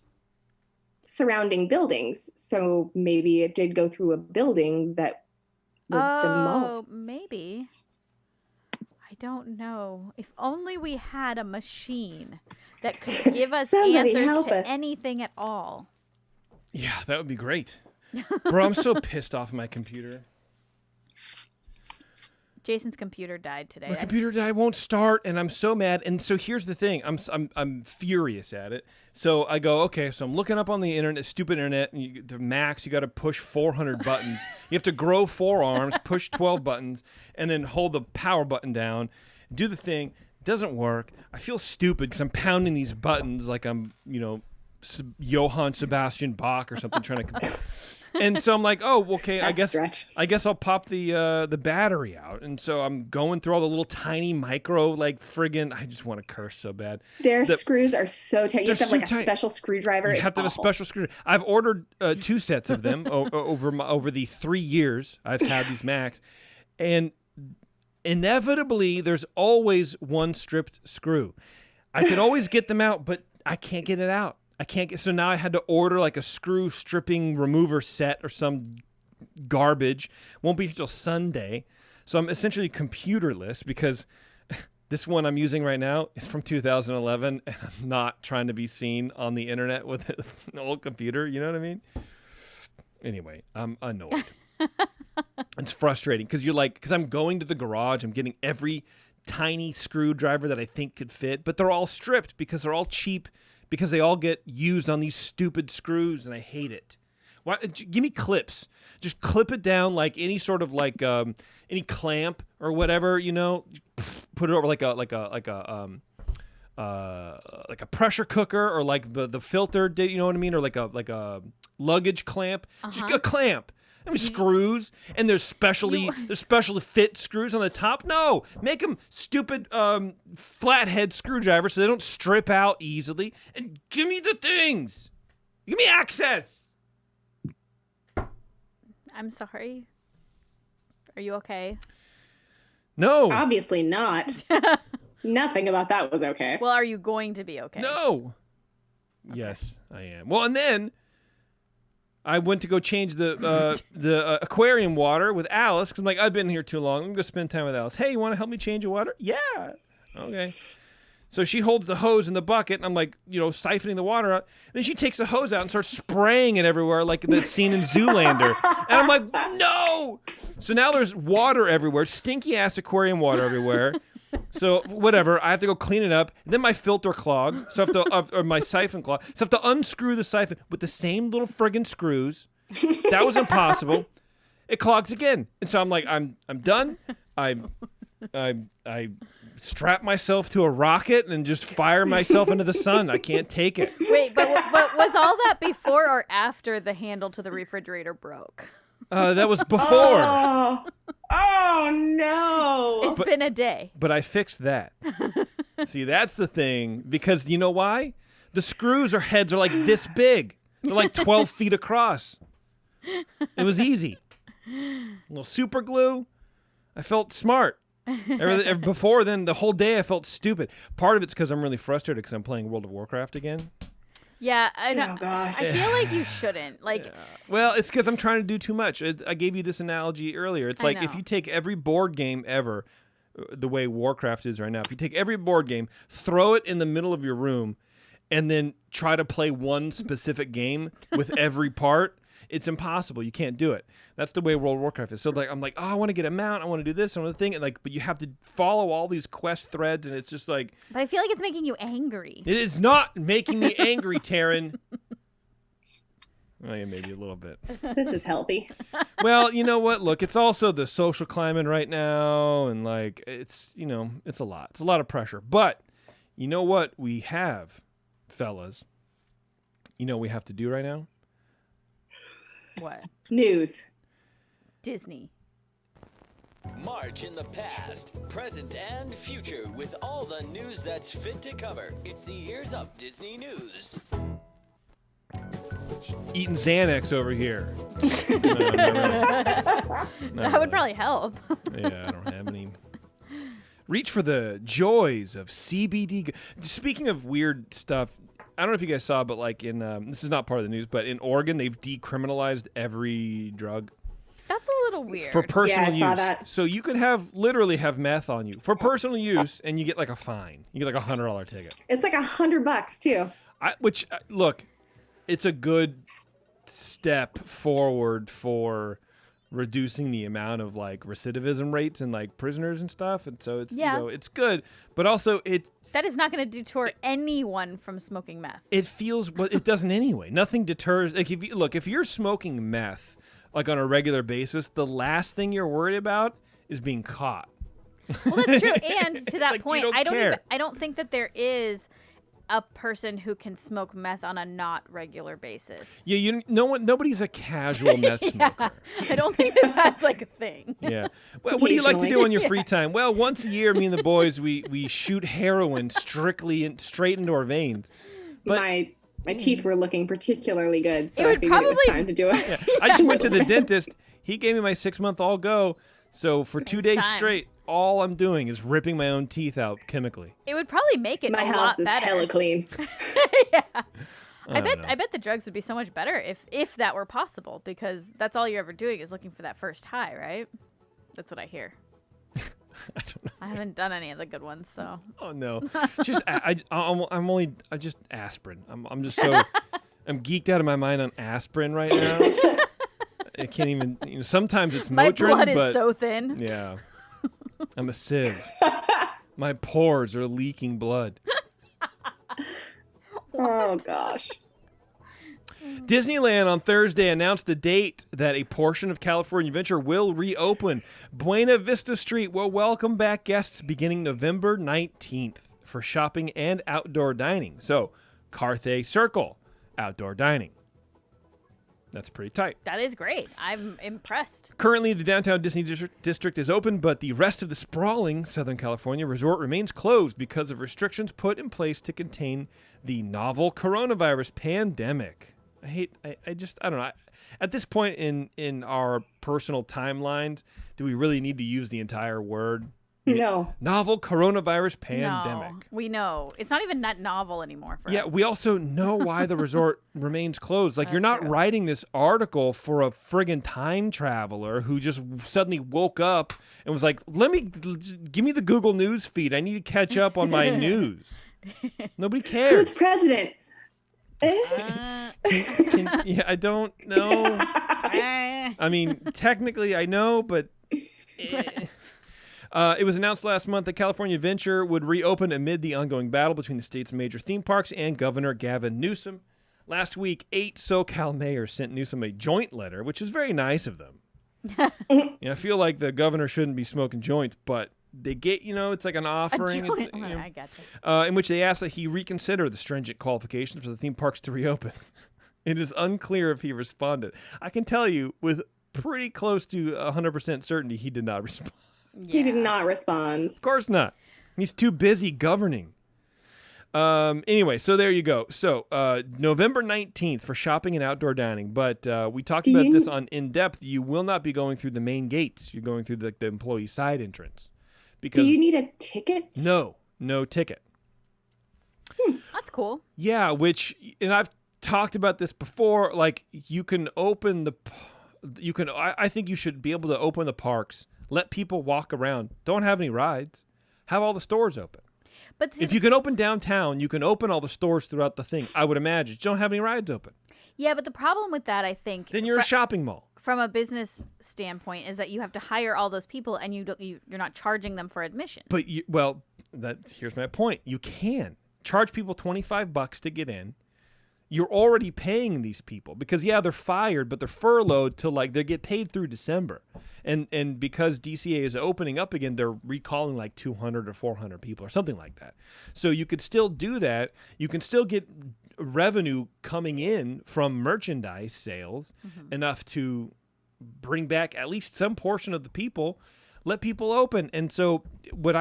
surrounding buildings, so maybe it did go through a building that was demolished. Oh, maybe. I don't know. If only we had a machine that could give us answers to anything at all. Yeah, that would be great. Bro, I'm so pissed off my computer. Jason's computer died today. My computer died, won't start, and I'm so mad. And so here's the thing: I'm furious at it. So I go, okay. So I'm looking up on the internet, stupid internet, and the Macs. You got to push 400 buttons. You have to grow 4 arms, push 12 buttons, and then hold the power button down, do the thing. It doesn't work. I feel stupid because I'm pounding these buttons like I'm, Johann Sebastian Bach or something, trying to. And so I'm like, oh, okay, I guess I'll pop the battery out. And so I'm going through all the little tiny micro, friggin', I just want to curse so bad. Their screws are so tight. You have to have a special screwdriver. You have to have a special screwdriver. I've ordered 2 sets of them over the 3 years I've had these Macs. And inevitably, there's always one stripped screw. I could always get them out, but I can't get it out. So now I had to order a screw stripping remover set or some garbage. Won't be until Sunday. So I'm essentially computerless because this one I'm using right now is from 2011 and I'm not trying to be seen on the internet with an old computer. You know what I mean? Anyway, I'm annoyed. It's frustrating because I'm going to the garage. I'm getting every tiny screwdriver that I think could fit, but they're all stripped because they're all cheap. Because they all get used on these stupid screws, and I hate it. Why, give me clips. Just clip it down like any sort of like any clamp or whatever, you know. Put it over like a pressure cooker or like the filter, you know what I mean, or like a luggage clamp. Just a clamp. I mean, screws, and there's specially fit screws on the top. No, make them stupid flathead screwdrivers so they don't strip out easily. And give me the things. Give me access. I'm sorry. Are you okay? No. Obviously not. Nothing about that was okay. Well, are you going to be okay? No. Okay. Yes, I am. Well, and then I went to go change the aquarium water with Alice because I'm like, I've been here too long. I'm going to go spend time with Alice. Hey, you want to help me change the water? Yeah. Okay. So she holds the hose in the bucket, and I'm like, siphoning the water out. And then she takes the hose out and starts spraying it everywhere like the scene in Zoolander. And I'm like, no! So now there's water everywhere, stinky-ass aquarium water everywhere. So whatever, I have to go clean it up. And then my filter clogged, so I have to, or my siphon clogged. So I have to unscrew the siphon with the same little friggin' screws. That was impossible. It clogs again. And so I'm like, I'm done. I strap myself to a rocket and just fire myself into the sun. I can't take it. Wait, but was all that before or after the handle to the refrigerator broke? That was before. Oh no. It's been a day. But I fixed that. See, that's the thing. Because you know why? The screws or heads are like this big. They're like 12 feet across. It was easy. A little super glue. I felt smart. Before then, the whole day I felt stupid. Part of it's because I'm really frustrated because I'm playing World of Warcraft again. Yeah, I know. Oh gosh. I feel like you shouldn't. Like, yeah. Well, it's because I'm trying to do too much. I gave you this analogy earlier. It's like if you take every board game ever, the way Warcraft is right now, if you take every board game, throw it in the middle of your room, and then try to play one specific game with every part, it's impossible. You can't do it. That's the way World of Warcraft is. So like, I'm like, oh, I want to get a mount. I want to do this. I want to thing. And like, but you have to follow all these quest threads, and it's just like. But I feel like it's making you angry. It is not making me angry, Taryn. Well, yeah, maybe a little bit. This is healthy. Well, you know what? Look, it's also the social climate right now, and like, it's it's a lot. It's a lot of pressure. But you know what we have, fellas? You know what we have to do right now? What? News. Disney. March in the past, present, and future with all the news that's fit to cover. It's the Ears Up Disney News. Eating Xanax over here. No, That would probably help. Yeah, I don't have any. Reach for the joys of CBD. Speaking of weird stuff, I don't know if you guys saw, but like in this is not part of the news, but in Oregon they've decriminalized every drug That's a little weird. for personal I use. saw that. So you could literally have meth on you for personal use, and you get like a fine. You get like $100 ticket. It's like $100 too. Look, it's a good step forward for reducing the amount of like recidivism rates and like prisoners and stuff, and so it's it's good, but also that is not going to deter anyone from smoking meth. it feels, but it doesn't anyway. Nothing deters. Like if you're smoking meth like on a regular basis, the last thing you're worried about is being caught. Well, that's true. And to that Like, you point, don't I care. don't think that there is a person who can smoke meth on a not regular basis. Yeah, nobody's a casual meth smoker. I don't think that's like a thing. Yeah. Well, what do you like to do on your free time? Well, once a year, me and the boys, we shoot heroin straight into our veins. But My teeth were looking particularly good, so It I would figured it was probably- time to do it. yeah, I just went to the dentist. He gave me my 6-month all go. So for 2 days time. straight, all I'm doing is ripping my own teeth out chemically. It would probably make it My a house lot is better. hella clean. Yeah. I don't know. I bet the drugs would be so much better if that were possible, because that's all you're ever doing is looking for that first high, right? That's what I hear. I don't know. I haven't done any of the good ones, so. Oh no, just I'm just aspirin. I'm just so I'm geeked out of my mind on aspirin right now. I can't even. Sometimes it's My Motrin, blood is but so thin. yeah, I'm a sieve. My pores are leaking blood. Oh gosh. Disneyland on Thursday announced the date that a portion of California Adventure will reopen. Buena Vista Street will welcome back guests beginning November 19th for shopping and outdoor dining. So, Carthay Circle, outdoor dining. That's pretty tight. That is great. I'm impressed. Currently, the downtown Disney district is open, but the rest of the sprawling Southern California resort remains closed because of restrictions put in place to contain the novel coronavirus pandemic. I don't know. At this point in our personal timelines, do we really need to use the entire word? No. Novel coronavirus pandemic. No, we know. It's not even that novel anymore for us. We also know why the resort remains closed. Like, That's you're not true. writing this article for a friggin' time traveler who just suddenly woke up and was like, give me the Google News feed. I need to catch up on my news. Nobody cares. Who's president? I don't know. I mean, technically I know, but... It was announced last month that California Adventure would reopen amid the ongoing battle between the state's major theme parks and Governor Gavin Newsom. Last week, 8 SoCal mayors sent Newsom a joint letter, which is very nice of them. I feel like the governor shouldn't be smoking joints, but they get, it's like an offering. A joint. I gotcha. In which they asked that he reconsider the stringent qualifications for the theme parks to reopen. It is unclear if he responded. I can tell you with pretty close to 100% certainty he did not respond. Yeah. He did not respond. Of course not. He's too busy governing. Anyway, so there you go. So November 19th for shopping and outdoor dining. But we talked about this on In Depth. You will not be going through the main gates. You're going through the employee side entrance. Because do you need a ticket? No ticket. That's cool. Yeah, and I've talked about this before. Like, you can open I think you should be able to open the parks. Let people walk around. Don't have any rides. Have all the stores open. But If you can open downtown, you can open all the stores throughout the thing. I would imagine. Just don't have any rides open. yeah, but the problem with that, I think, Then you're a shopping mall. from a business standpoint, is that you have to hire all those people, and you're not charging them for admission. But here's my point. You can charge people $25 to get in. You're already paying these people because they're fired, but they're furloughed till they get paid through December. And because DCA is opening up again, they're recalling like 200 or 400 people or something like that. So you could still do that. You can still get revenue coming in from merchandise sales enough to bring back at least some portion of the people. Let people open. And so what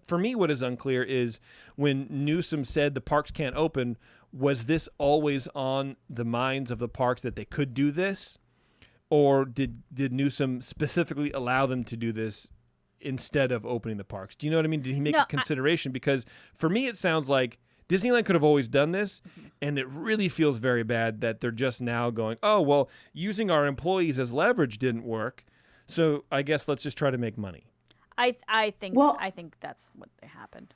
for me, what is unclear is when Newsom said the parks can't open, was this always on the minds of the parks that they could do this? Or did Newsom specifically allow them to do this instead of opening the parks? Do you know what I mean? Did he make a consideration? Because for me, it sounds like Disneyland could have always done this, and it really feels very bad that they're just now going, oh, well, using our employees as leverage didn't work, so I guess let's just try to make money. I think that's what happened.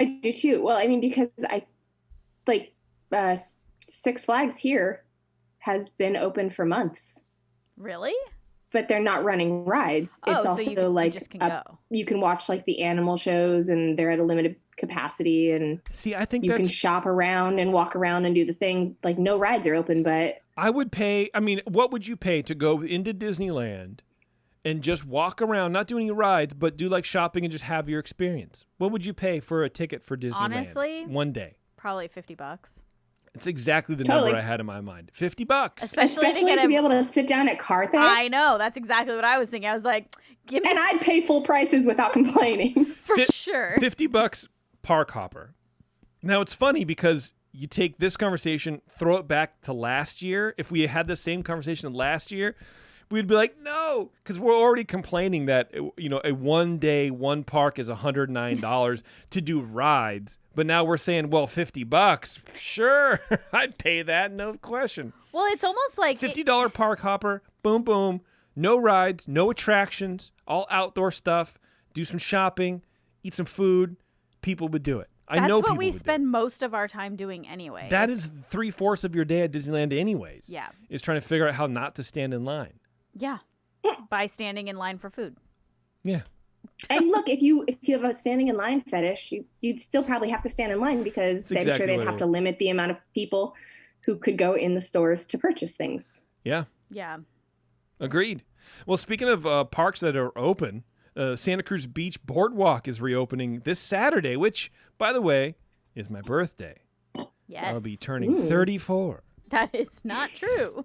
I do too. Well, I mean, because Six Flags here has been open for months. Really? But they're not running rides. Oh, It's so also you just can go. You can watch the animal shows, and they're at a limited capacity, and See, I think you can shop around and walk around and do the things. No rides are open, but I would pay. I mean, what would you pay to go into Disneyland and just walk around, not do any rides, but do shopping and just have your experience? What would you pay for a ticket for Disneyland? Honestly, one day. Probably $50. It's exactly the Totally. number I had in my mind. $50. Especially to be able to sit down at Carthay. I know. That's exactly what I was thinking. I was like, give me And I'd pay full prices without complaining. for sure. $50 park hopper. Now, it's funny because you take this conversation, throw it back to last year. If we had the same conversation last year, we'd be like, no, because we're already complaining that, a one day, one park is $109 to do rides. But now we're saying, well, $50, sure, I'd pay that, no question. Well, it's almost like $50 park hopper, boom, boom, no rides, no attractions, all outdoor stuff, do some shopping, eat some food, people would do it. I know that's people what we would spend most of our time doing anyway. That is 3/4 of your day at Disneyland anyways. Yeah. Is trying to figure out how not to stand in line. Yeah. By standing in line for food. Yeah. And look, if you have a standing in line fetish, you'd still probably have to stand in line because I'm exactly sure they'd what have it to limit the amount of people who could go in the stores to purchase things. Yeah. Yeah. Agreed. Well, speaking of parks that are open, Santa Cruz Beach Boardwalk is reopening this Saturday, which, by the way, is my birthday. Yes. I'll be turning 34. That is not true.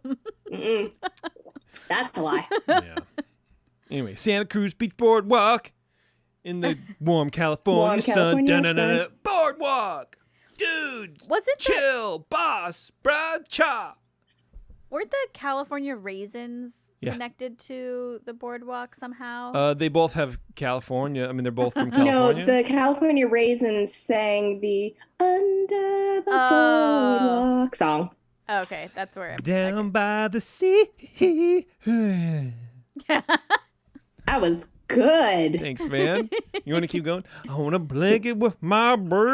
Mm-mm. That's a lie. Yeah. Anyway, Santa Cruz Beach Boardwalk in the warm California sun. California Dun-dun-dun-dun. Boardwalk. Dudes. Was it Chill. Boss. Brad. Cha. Weren't the California raisins Yeah. connected to the boardwalk somehow? They both have California. I mean, they're both from No, California. the California Raisins sang the Under the Boardwalk song. Okay, that's where I'm Down by the sea. That was good. Thanks, man. You want to keep going? I want to blanket with my baby.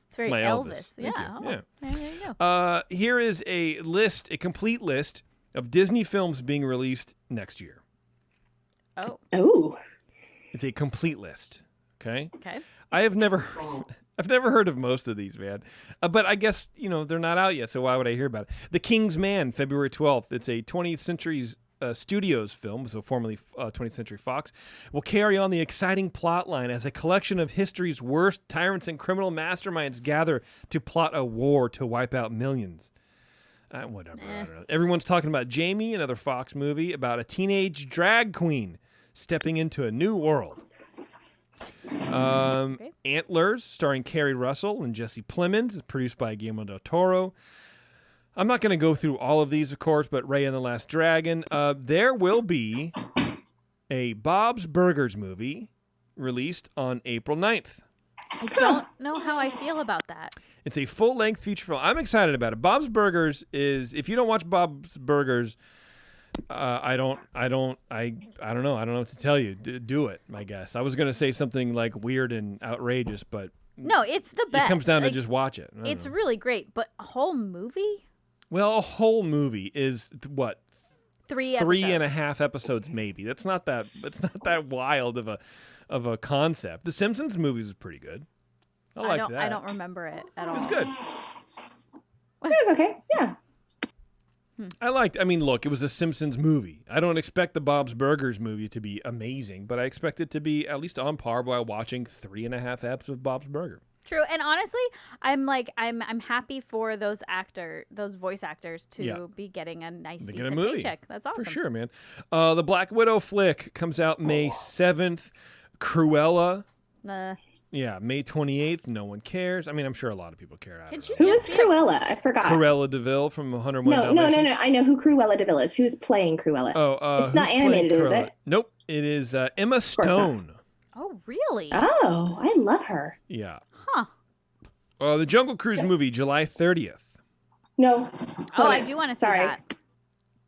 It's very my Elvis. Elvis. Yeah. Thank you. Oh, Yeah. There you go. Here is a list, a complete list of Disney films being released next year. Oh, Oh, It's a complete list. Okay. okay. I've never heard of most of these, man. But I guess, they're not out yet, so why would I hear about it? The King's Man, February 12th. It's a 20th Century Studios film, so formerly 20th Century Fox, will carry on the exciting plot line as a collection of history's worst tyrants and criminal masterminds gather to plot a war to wipe out millions. Whatever. I don't know. Everyone's talking about Jamie, another Fox movie about a teenage drag queen stepping into a new world. Antlers, starring Kerry Russell and Jesse Plemons, is produced by Guillermo del Toro. I'm not going to go through all of these, of course, but Raya and the Last Dragon. There will be a Bob's Burgers movie released on April 9th. I don't know how I feel about that. It's a full-length feature film. I'm excited about it. Bob's Burgers is, if you don't watch Bob's Burgers, I don't know. I don't know what to tell you. Do it, I guess. I was going to say something like weird and outrageous, but No, it's the best. it comes down to Like, just watch it. I don't It's know. really great, but a whole movie? Well, a whole movie is what? 3 Three and a episodes. half episodes, maybe. That's not that. It's not that wild of a concept. The Simpsons movies is pretty good. I like that. I don't remember it at all. It's good. it was okay. Yeah. I mean, look, it was a Simpsons movie. I don't expect the Bob's Burgers movie to be amazing, but I expect it to be at least on par while watching 3.5 episodes of Bob's Burger. True, and honestly, I'm happy for those voice actors to Yeah. be getting a nice They get a decent movie. paycheck. That's awesome. For sure, man. The Black Widow flick comes out May 7th. Cruella, yeah, May 28th. No one cares. I mean, I'm sure a lot of people care. I Can don't she know. Who just is be a- Cruella? I forgot. Cruella DeVille from 101 No. Dalmatians. I know who Cruella DeVille is. Who's playing Cruella? Oh, It's not who's playing animated, is Cruella? it? Nope. It is Emma course not. Stone. Oh, really? Oh, I love her. Yeah. Huh. The Jungle Cruise movie, July 30th. No. Oh, Wait a I minute. do want to see Sorry. that.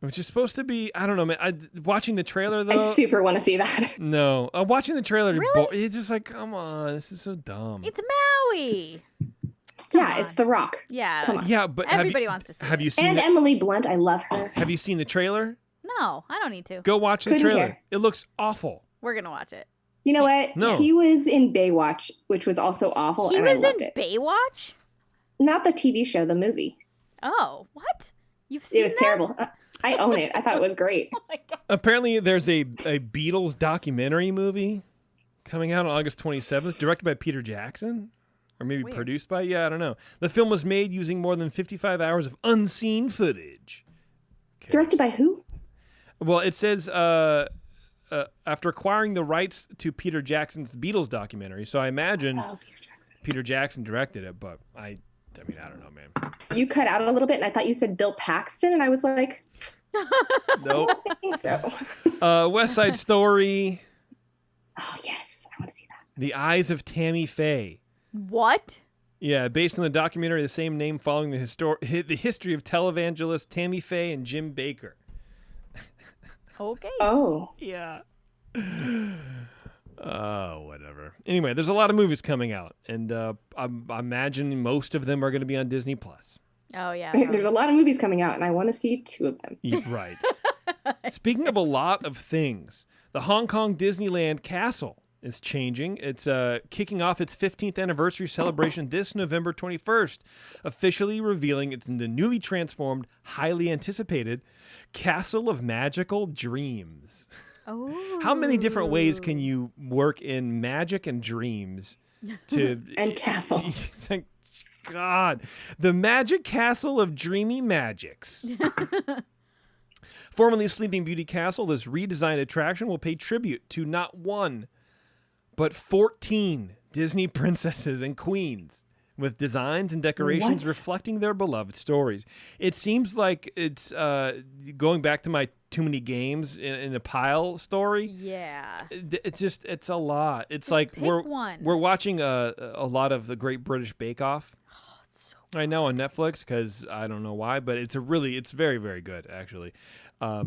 Which is supposed to be, I don't know, man. Watching the trailer, I though. super want to see that. No. Watching the trailer, Really? it's just like, come on. This is so dumb. It's Maui. Yeah, on. it's The Rock. Yeah. Come on. Yeah, but Everybody wants to see Have it. you seen And the, Emily Blunt. I love her. Have you seen the trailer? No, I don't need to. Go watch the Couldn't trailer. care. It looks awful. We're gonna watch it. You know what? No. He was in Baywatch, which was also awful, He and I was loved in it. Baywatch. Not the TV show, the movie. Oh, what? You've seen It was that? terrible. I own it. I thought it was great. Oh my god. Apparently, there's a Beatles documentary movie coming out on August 27th, directed by Peter Jackson. Or maybe Weird. produced by? Yeah, I don't know. The film was made using more than 55 hours of unseen footage. Okay. Directed by who? Well, it says after acquiring the rights to Peter Jackson's Beatles documentary. So I imagine Oh, Peter Jackson. Peter Jackson directed it, but I mean, I don't know, man. You cut out a little bit, and I thought you said Bill Paxton, and I was like, Nope. I think so. West Side Story, Oh, yes. I want to see that. The Eyes of Tammy Faye. What? Yeah, based on the documentary of the same name following the history of televangelist Tammy Faye and Jim Baker. Okay. Oh. Yeah. Oh, whatever. Anyway, there's a lot of movies coming out, and I'm imagining most of them are going to be on Disney Plus. Oh yeah. There's a lot of movies coming out, and I want to see 2 of them. Right. Speaking of a lot of things, the Hong Kong Disneyland Castle is changing. It's kicking off its 15th anniversary celebration this November 21st, officially revealing it's the newly transformed, highly anticipated Castle of Magical Dreams. Oh. How many different ways can you work in magic and dreams to And castle. It's like, God, the Magic Castle of Dreamy Magics. Formerly Sleeping Beauty Castle, this redesigned attraction will pay tribute to not one, but 14 Disney princesses and queens, with designs and decorations reflecting their beloved stories. It seems like it's going back to my Too Many Games in a Pile story. Yeah. It's a lot. It's Just like pick we're one. watching a lot of the Great British Bake Off So right now on Netflix, because I don't know why, but it's very, very good, actually.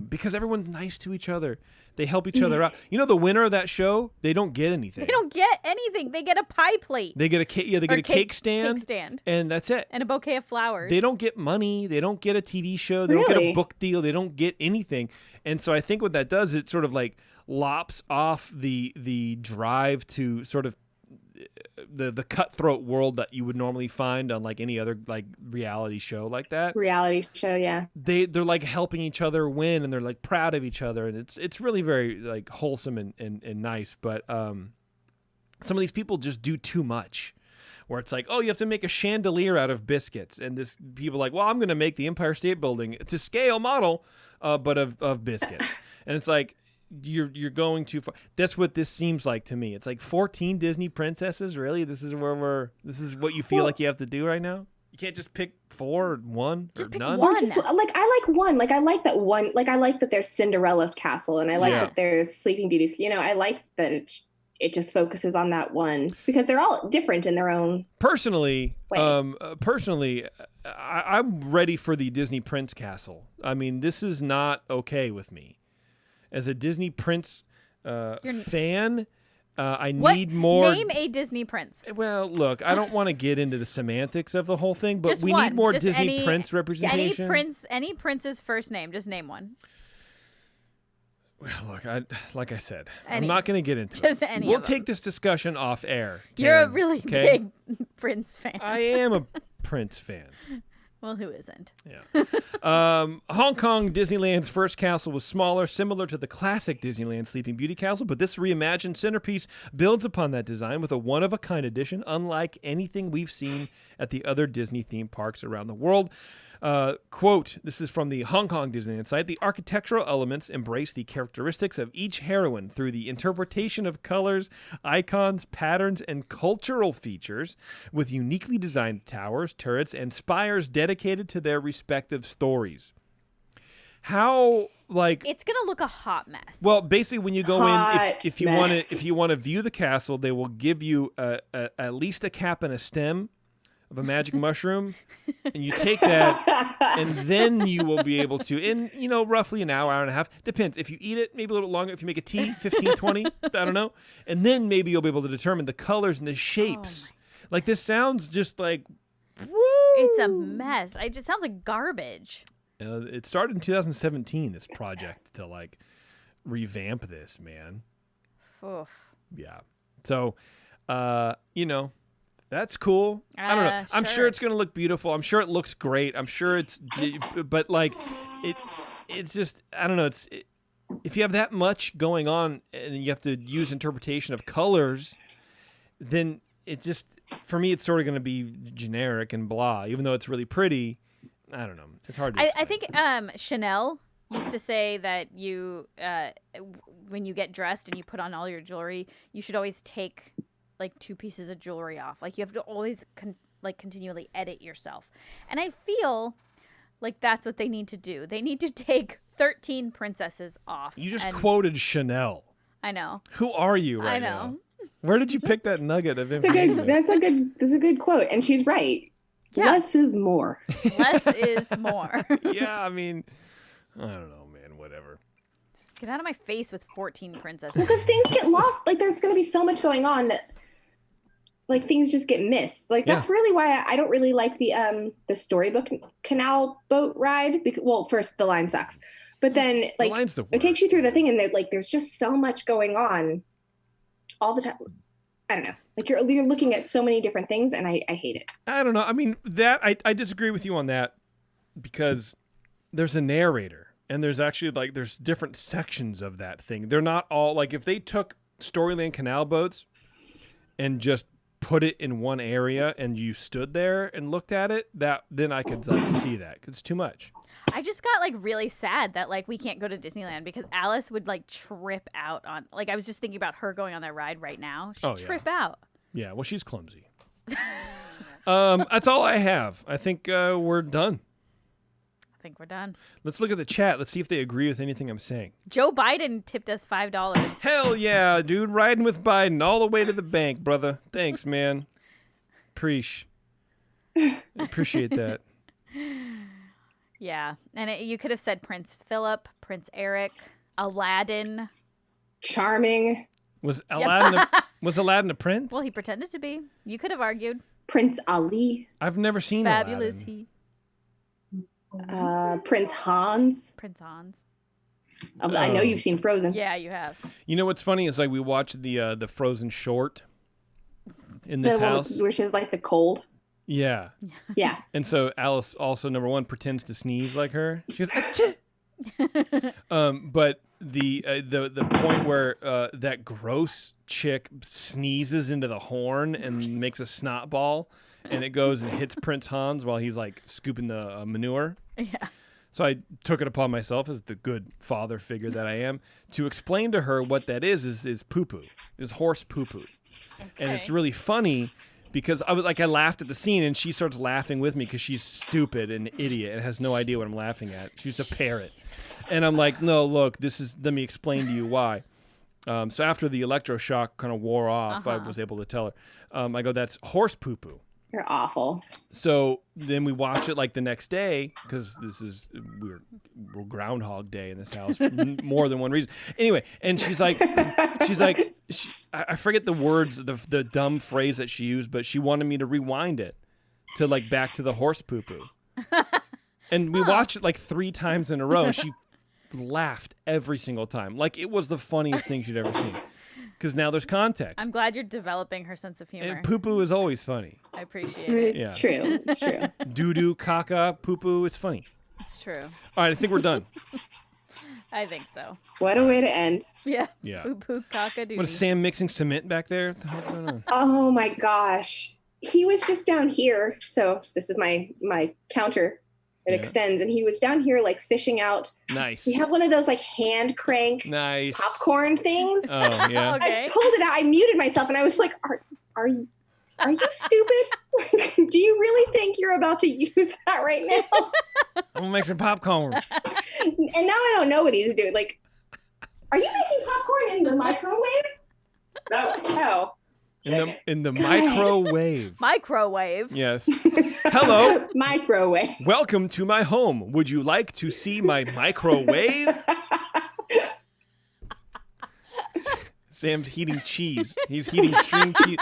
Because everyone's nice to each other. They help each other out. You know, the winner of that show, they don't get anything. they don't get anything. They get a pie plate. They get a cake. Yeah, they get a cake stand. Cake stand. And that's it. And a bouquet of flowers. They don't get money. They don't get a TV show. They don't get a Really? book deal. They don't get anything. And so I think what that does, it sort of like lops off the drive to sort of the cutthroat world that you would normally find on like any other like reality show like that. Reality show, yeah. They're like helping each other win, and they're like proud of each other, and it's really very like wholesome and nice. But some of these people just do too much, where it's like, oh, you have to make a chandelier out of biscuits, and this people like, well, I'm going to make the Empire State Building. It's a scale model, but of biscuits, and it's like you're going too far. That's what this seems like to me. It's like 14 Disney princesses. Really, this is what you feel like you have to do right now. You can't just pick 4 or 1 Just or pick none. one. Or just like I like one. Like I like that one. Like I like that there's Cinderella's castle, and I like Yeah. that there's Sleeping Beauty's. You know, I like that it just focuses on that one because they're all different in their own. Personally, Wait. I'm ready for the Disney Prince Castle. I mean, this is not okay with me. As a Disney Prince fan, I What? need more. Name a Disney prince. Well, look, I don't want to get into the semantics of the whole thing, but Just we one. need more Just Disney Prince representation. Any prince's first name. Just name one. Well, look, like I said, I'm Any. not going to get into Just it. any We'll of them. take this discussion off air. You're a Karen, really okay? big Prince fan. I am a Prince fan. Well, who isn't? Yeah. Hong Kong Disneyland's first castle was smaller, similar to the classic Disneyland Sleeping Beauty castle, but this reimagined centerpiece builds upon that design with a one-of-a-kind addition, unlike anything we've seen at the other Disney theme parks around the world. Quote, this is from the Hong Kong Disneyland site, the architectural elements embrace the characteristics of each heroine through the interpretation of colors, icons, patterns, and cultural features, with uniquely designed towers, turrets, and spires dedicated to their respective stories. How, like... It's gonna look a hot mess. Well, basically, when you go in, Hot if you want to view the castle, they will give you at least a cap and a stem of a magic mushroom, and you take that, and then you will be able to, in roughly an hour and a half, depends. If you eat it, maybe a little longer. If you make a tea, 15, 20, I don't know, and then maybe you'll be able to determine the colors and the shapes. Like this sounds just like, woo! It's a mess. It just sounds like garbage. It started in 2017. This project to like revamp this, man. Oof. Yeah. So, that's cool. I don't know. I'm sure it's going to look beautiful. I'm sure it looks great. I'm sure but like it's just, I don't know. If you have that much going on and you have to use interpretation of colors, then it just, for me, it's sort of going to be generic and blah, even though it's really pretty. I don't know. It's hard to I think Chanel used to say that you, when you get dressed and you put on all your jewelry, you should always take like 2 pieces of jewelry off. Like you have to always continually edit yourself. And I feel like that's what they need to do. They need to take 13 princesses off. You just quoted Chanel. I know. Who are you right now? I know. Where did you pick that nugget of information? That's a good quote, and she's right. Yeah. Less is more. Less is more. Yeah, I mean, I don't know, man. Whatever. Just get out of my face with 14 princesses. Because things get lost. Like there's going to be so much going on that like things just get missed. Like that's really why I don't really like the storybook canal boat ride. Well, first the line sucks, but then like line's the it takes worst. you through the thing, and there's just so much going on all the time. I don't know. Like you're looking at so many different things, and I hate it. I don't know. I mean, I disagree with you on that because there's a narrator and there's actually like there's different sections of that thing. They're not all like if they took Storyland Canal Boats and just put it in one area and you stood there and looked at it, then I could like see that 'cause it's too much. I just got like really sad that like we can't go to Disneyland because Alice would like trip out on like I was just thinking about her going on that ride right now. She'd trip out. Yeah, well, she's clumsy. That's all I have. I think we're done. I think we're done. Let's look at the chat. Let's see if they agree with anything I'm saying. Joe Biden tipped us $5. Hell yeah, dude. Riding with Biden all the way to the bank, brother. Thanks, man. Appreciate that. Yeah, and you could have said Prince Philip, Prince Eric, Aladdin. Charming. Was Aladdin a prince? Well, he pretended to be. You could have argued. Prince Ali. I've never seen Fabulous Aladdin. he. Prince Hans. Prince Hans. I know you've seen Frozen. Yeah, you have. You know what's funny is like we watched the Frozen short in this The one house. where she's like the cold. Yeah. Yeah. And so Alice also number one pretends to sneeze like her. She goes, "Achoo!" But the point where that gross chick sneezes into the horn and makes a snot ball, and it goes and hits Prince Hans while he's like scooping the manure. Yeah. So I took it upon myself as the good father figure that I am to explain to her what that is poo poo, is horse poo poo, and it's really funny. Because I laughed at the scene and she starts laughing with me because she's stupid and idiot and has no idea what I'm laughing at. She's a parrot. And I'm like, no, look, let me explain to you why. So after the electroshock kind of wore off, I was able to tell her. I go, that's horse poo-poo. You're awful. So then we watch it like the next day because we're Groundhog Day in this house for more than one reason. Anyway, and she's like, I forget the words, the dumb phrase that she used, but she wanted me to rewind it to like back to the horse poo poo. And we watched it like 3 times in a row, and she laughed every single time, like it was the funniest thing she'd ever seen. Because now there's context. I'm glad you're developing her sense of humor. And poo-poo is always funny. I appreciate it. It's true. It's true. Doo-doo, caca, poo-poo, it's funny. It's true. All right, I think we're done. I think so. What a way to end. Yeah. Yeah. Poo poo cock-a-doodle. What is Sam mixing cement back there? What the hell's going on? Oh my gosh. He was just down here. So this is my counter. It extends, and he was down here like fishing out. Nice. We have one of those like hand crank popcorn things. Oh yeah. Okay. I pulled it out. I muted myself, and I was like, "Are you stupid? Do you really think you're about to use that right now?" I'm gonna make some popcorn. And now I don't know what he's doing. Like, are you making popcorn in the microwave? Oh. In the microwave. Microwave. Yes. Hello. Microwave. Welcome to my home. Would you like to see my microwave? Sam's heating cheese. He's heating string cheese.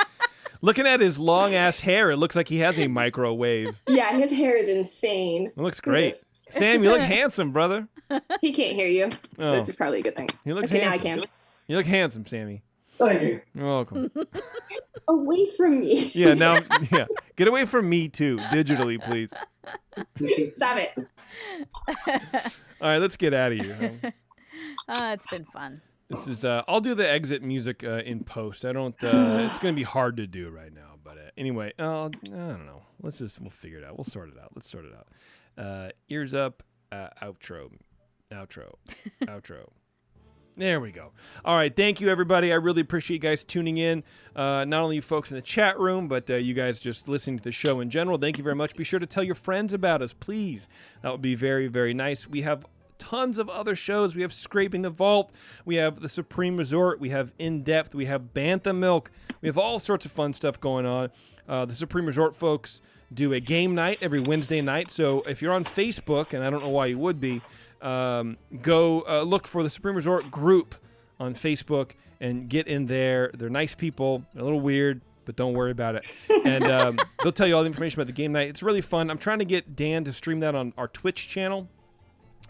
Looking at his long ass hair, it looks like he has a microwave. Yeah, his hair is insane. It looks great. Sam, you look handsome, brother. He can't hear you. Oh. This is probably a good thing. He looks okay, handsome. now I can. You look handsome, Sammy. Thank you. You're welcome. Away from me. Yeah, now, get away from me too, digitally, please. Stop it. All right, let's get out of here. It's been fun. This is. I'll do the exit music in post. I don't. It's gonna be hard to do right now, but anyway, I don't know. We'll figure it out. We'll sort it out. Let's sort it out. Ears up. Outro. There we go. All right. Thank you, everybody. I really appreciate you guys tuning in. Not only you folks in the chat room, but you guys just listening to the show in general. Thank you very much. Be sure to tell your friends about us, please. That would be very, very nice. We have tons of other shows. We have Scraping the Vault. We have the Supreme Resort. We have In Depth. We have Bantha Milk. We have all sorts of fun stuff going on. The Supreme Resort folks do a game night every Wednesday night. So if you're on Facebook, and I don't know why you would be, go look for the Supreme Resort group on Facebook and get in there. They're nice people. They're a little weird, but don't worry about it. And they'll tell you all the information about the game night. It's really fun. I'm trying to get Dan to stream that on our Twitch channel.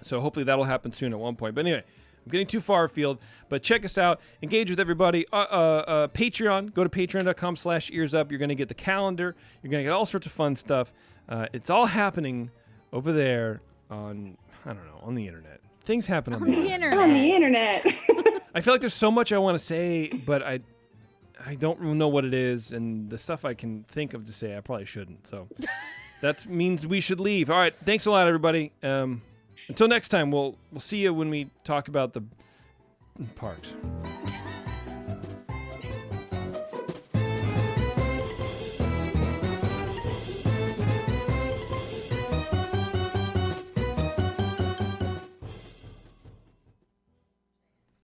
So hopefully that'll happen soon at one point. But anyway, I'm getting too far afield, but check us out. Engage with everybody. Patreon. Go to patreon.com/earsup. You're going to get the calendar. You're going to get all sorts of fun stuff. It's all happening over there on the internet. Things happen on the internet. On the internet. I feel like there's so much I want to say, but I don't know what it is, and the stuff I can think of to say, I probably shouldn't. So that means we should leave. All right, thanks a lot, everybody. Until next time, we'll see you when we talk about the parks.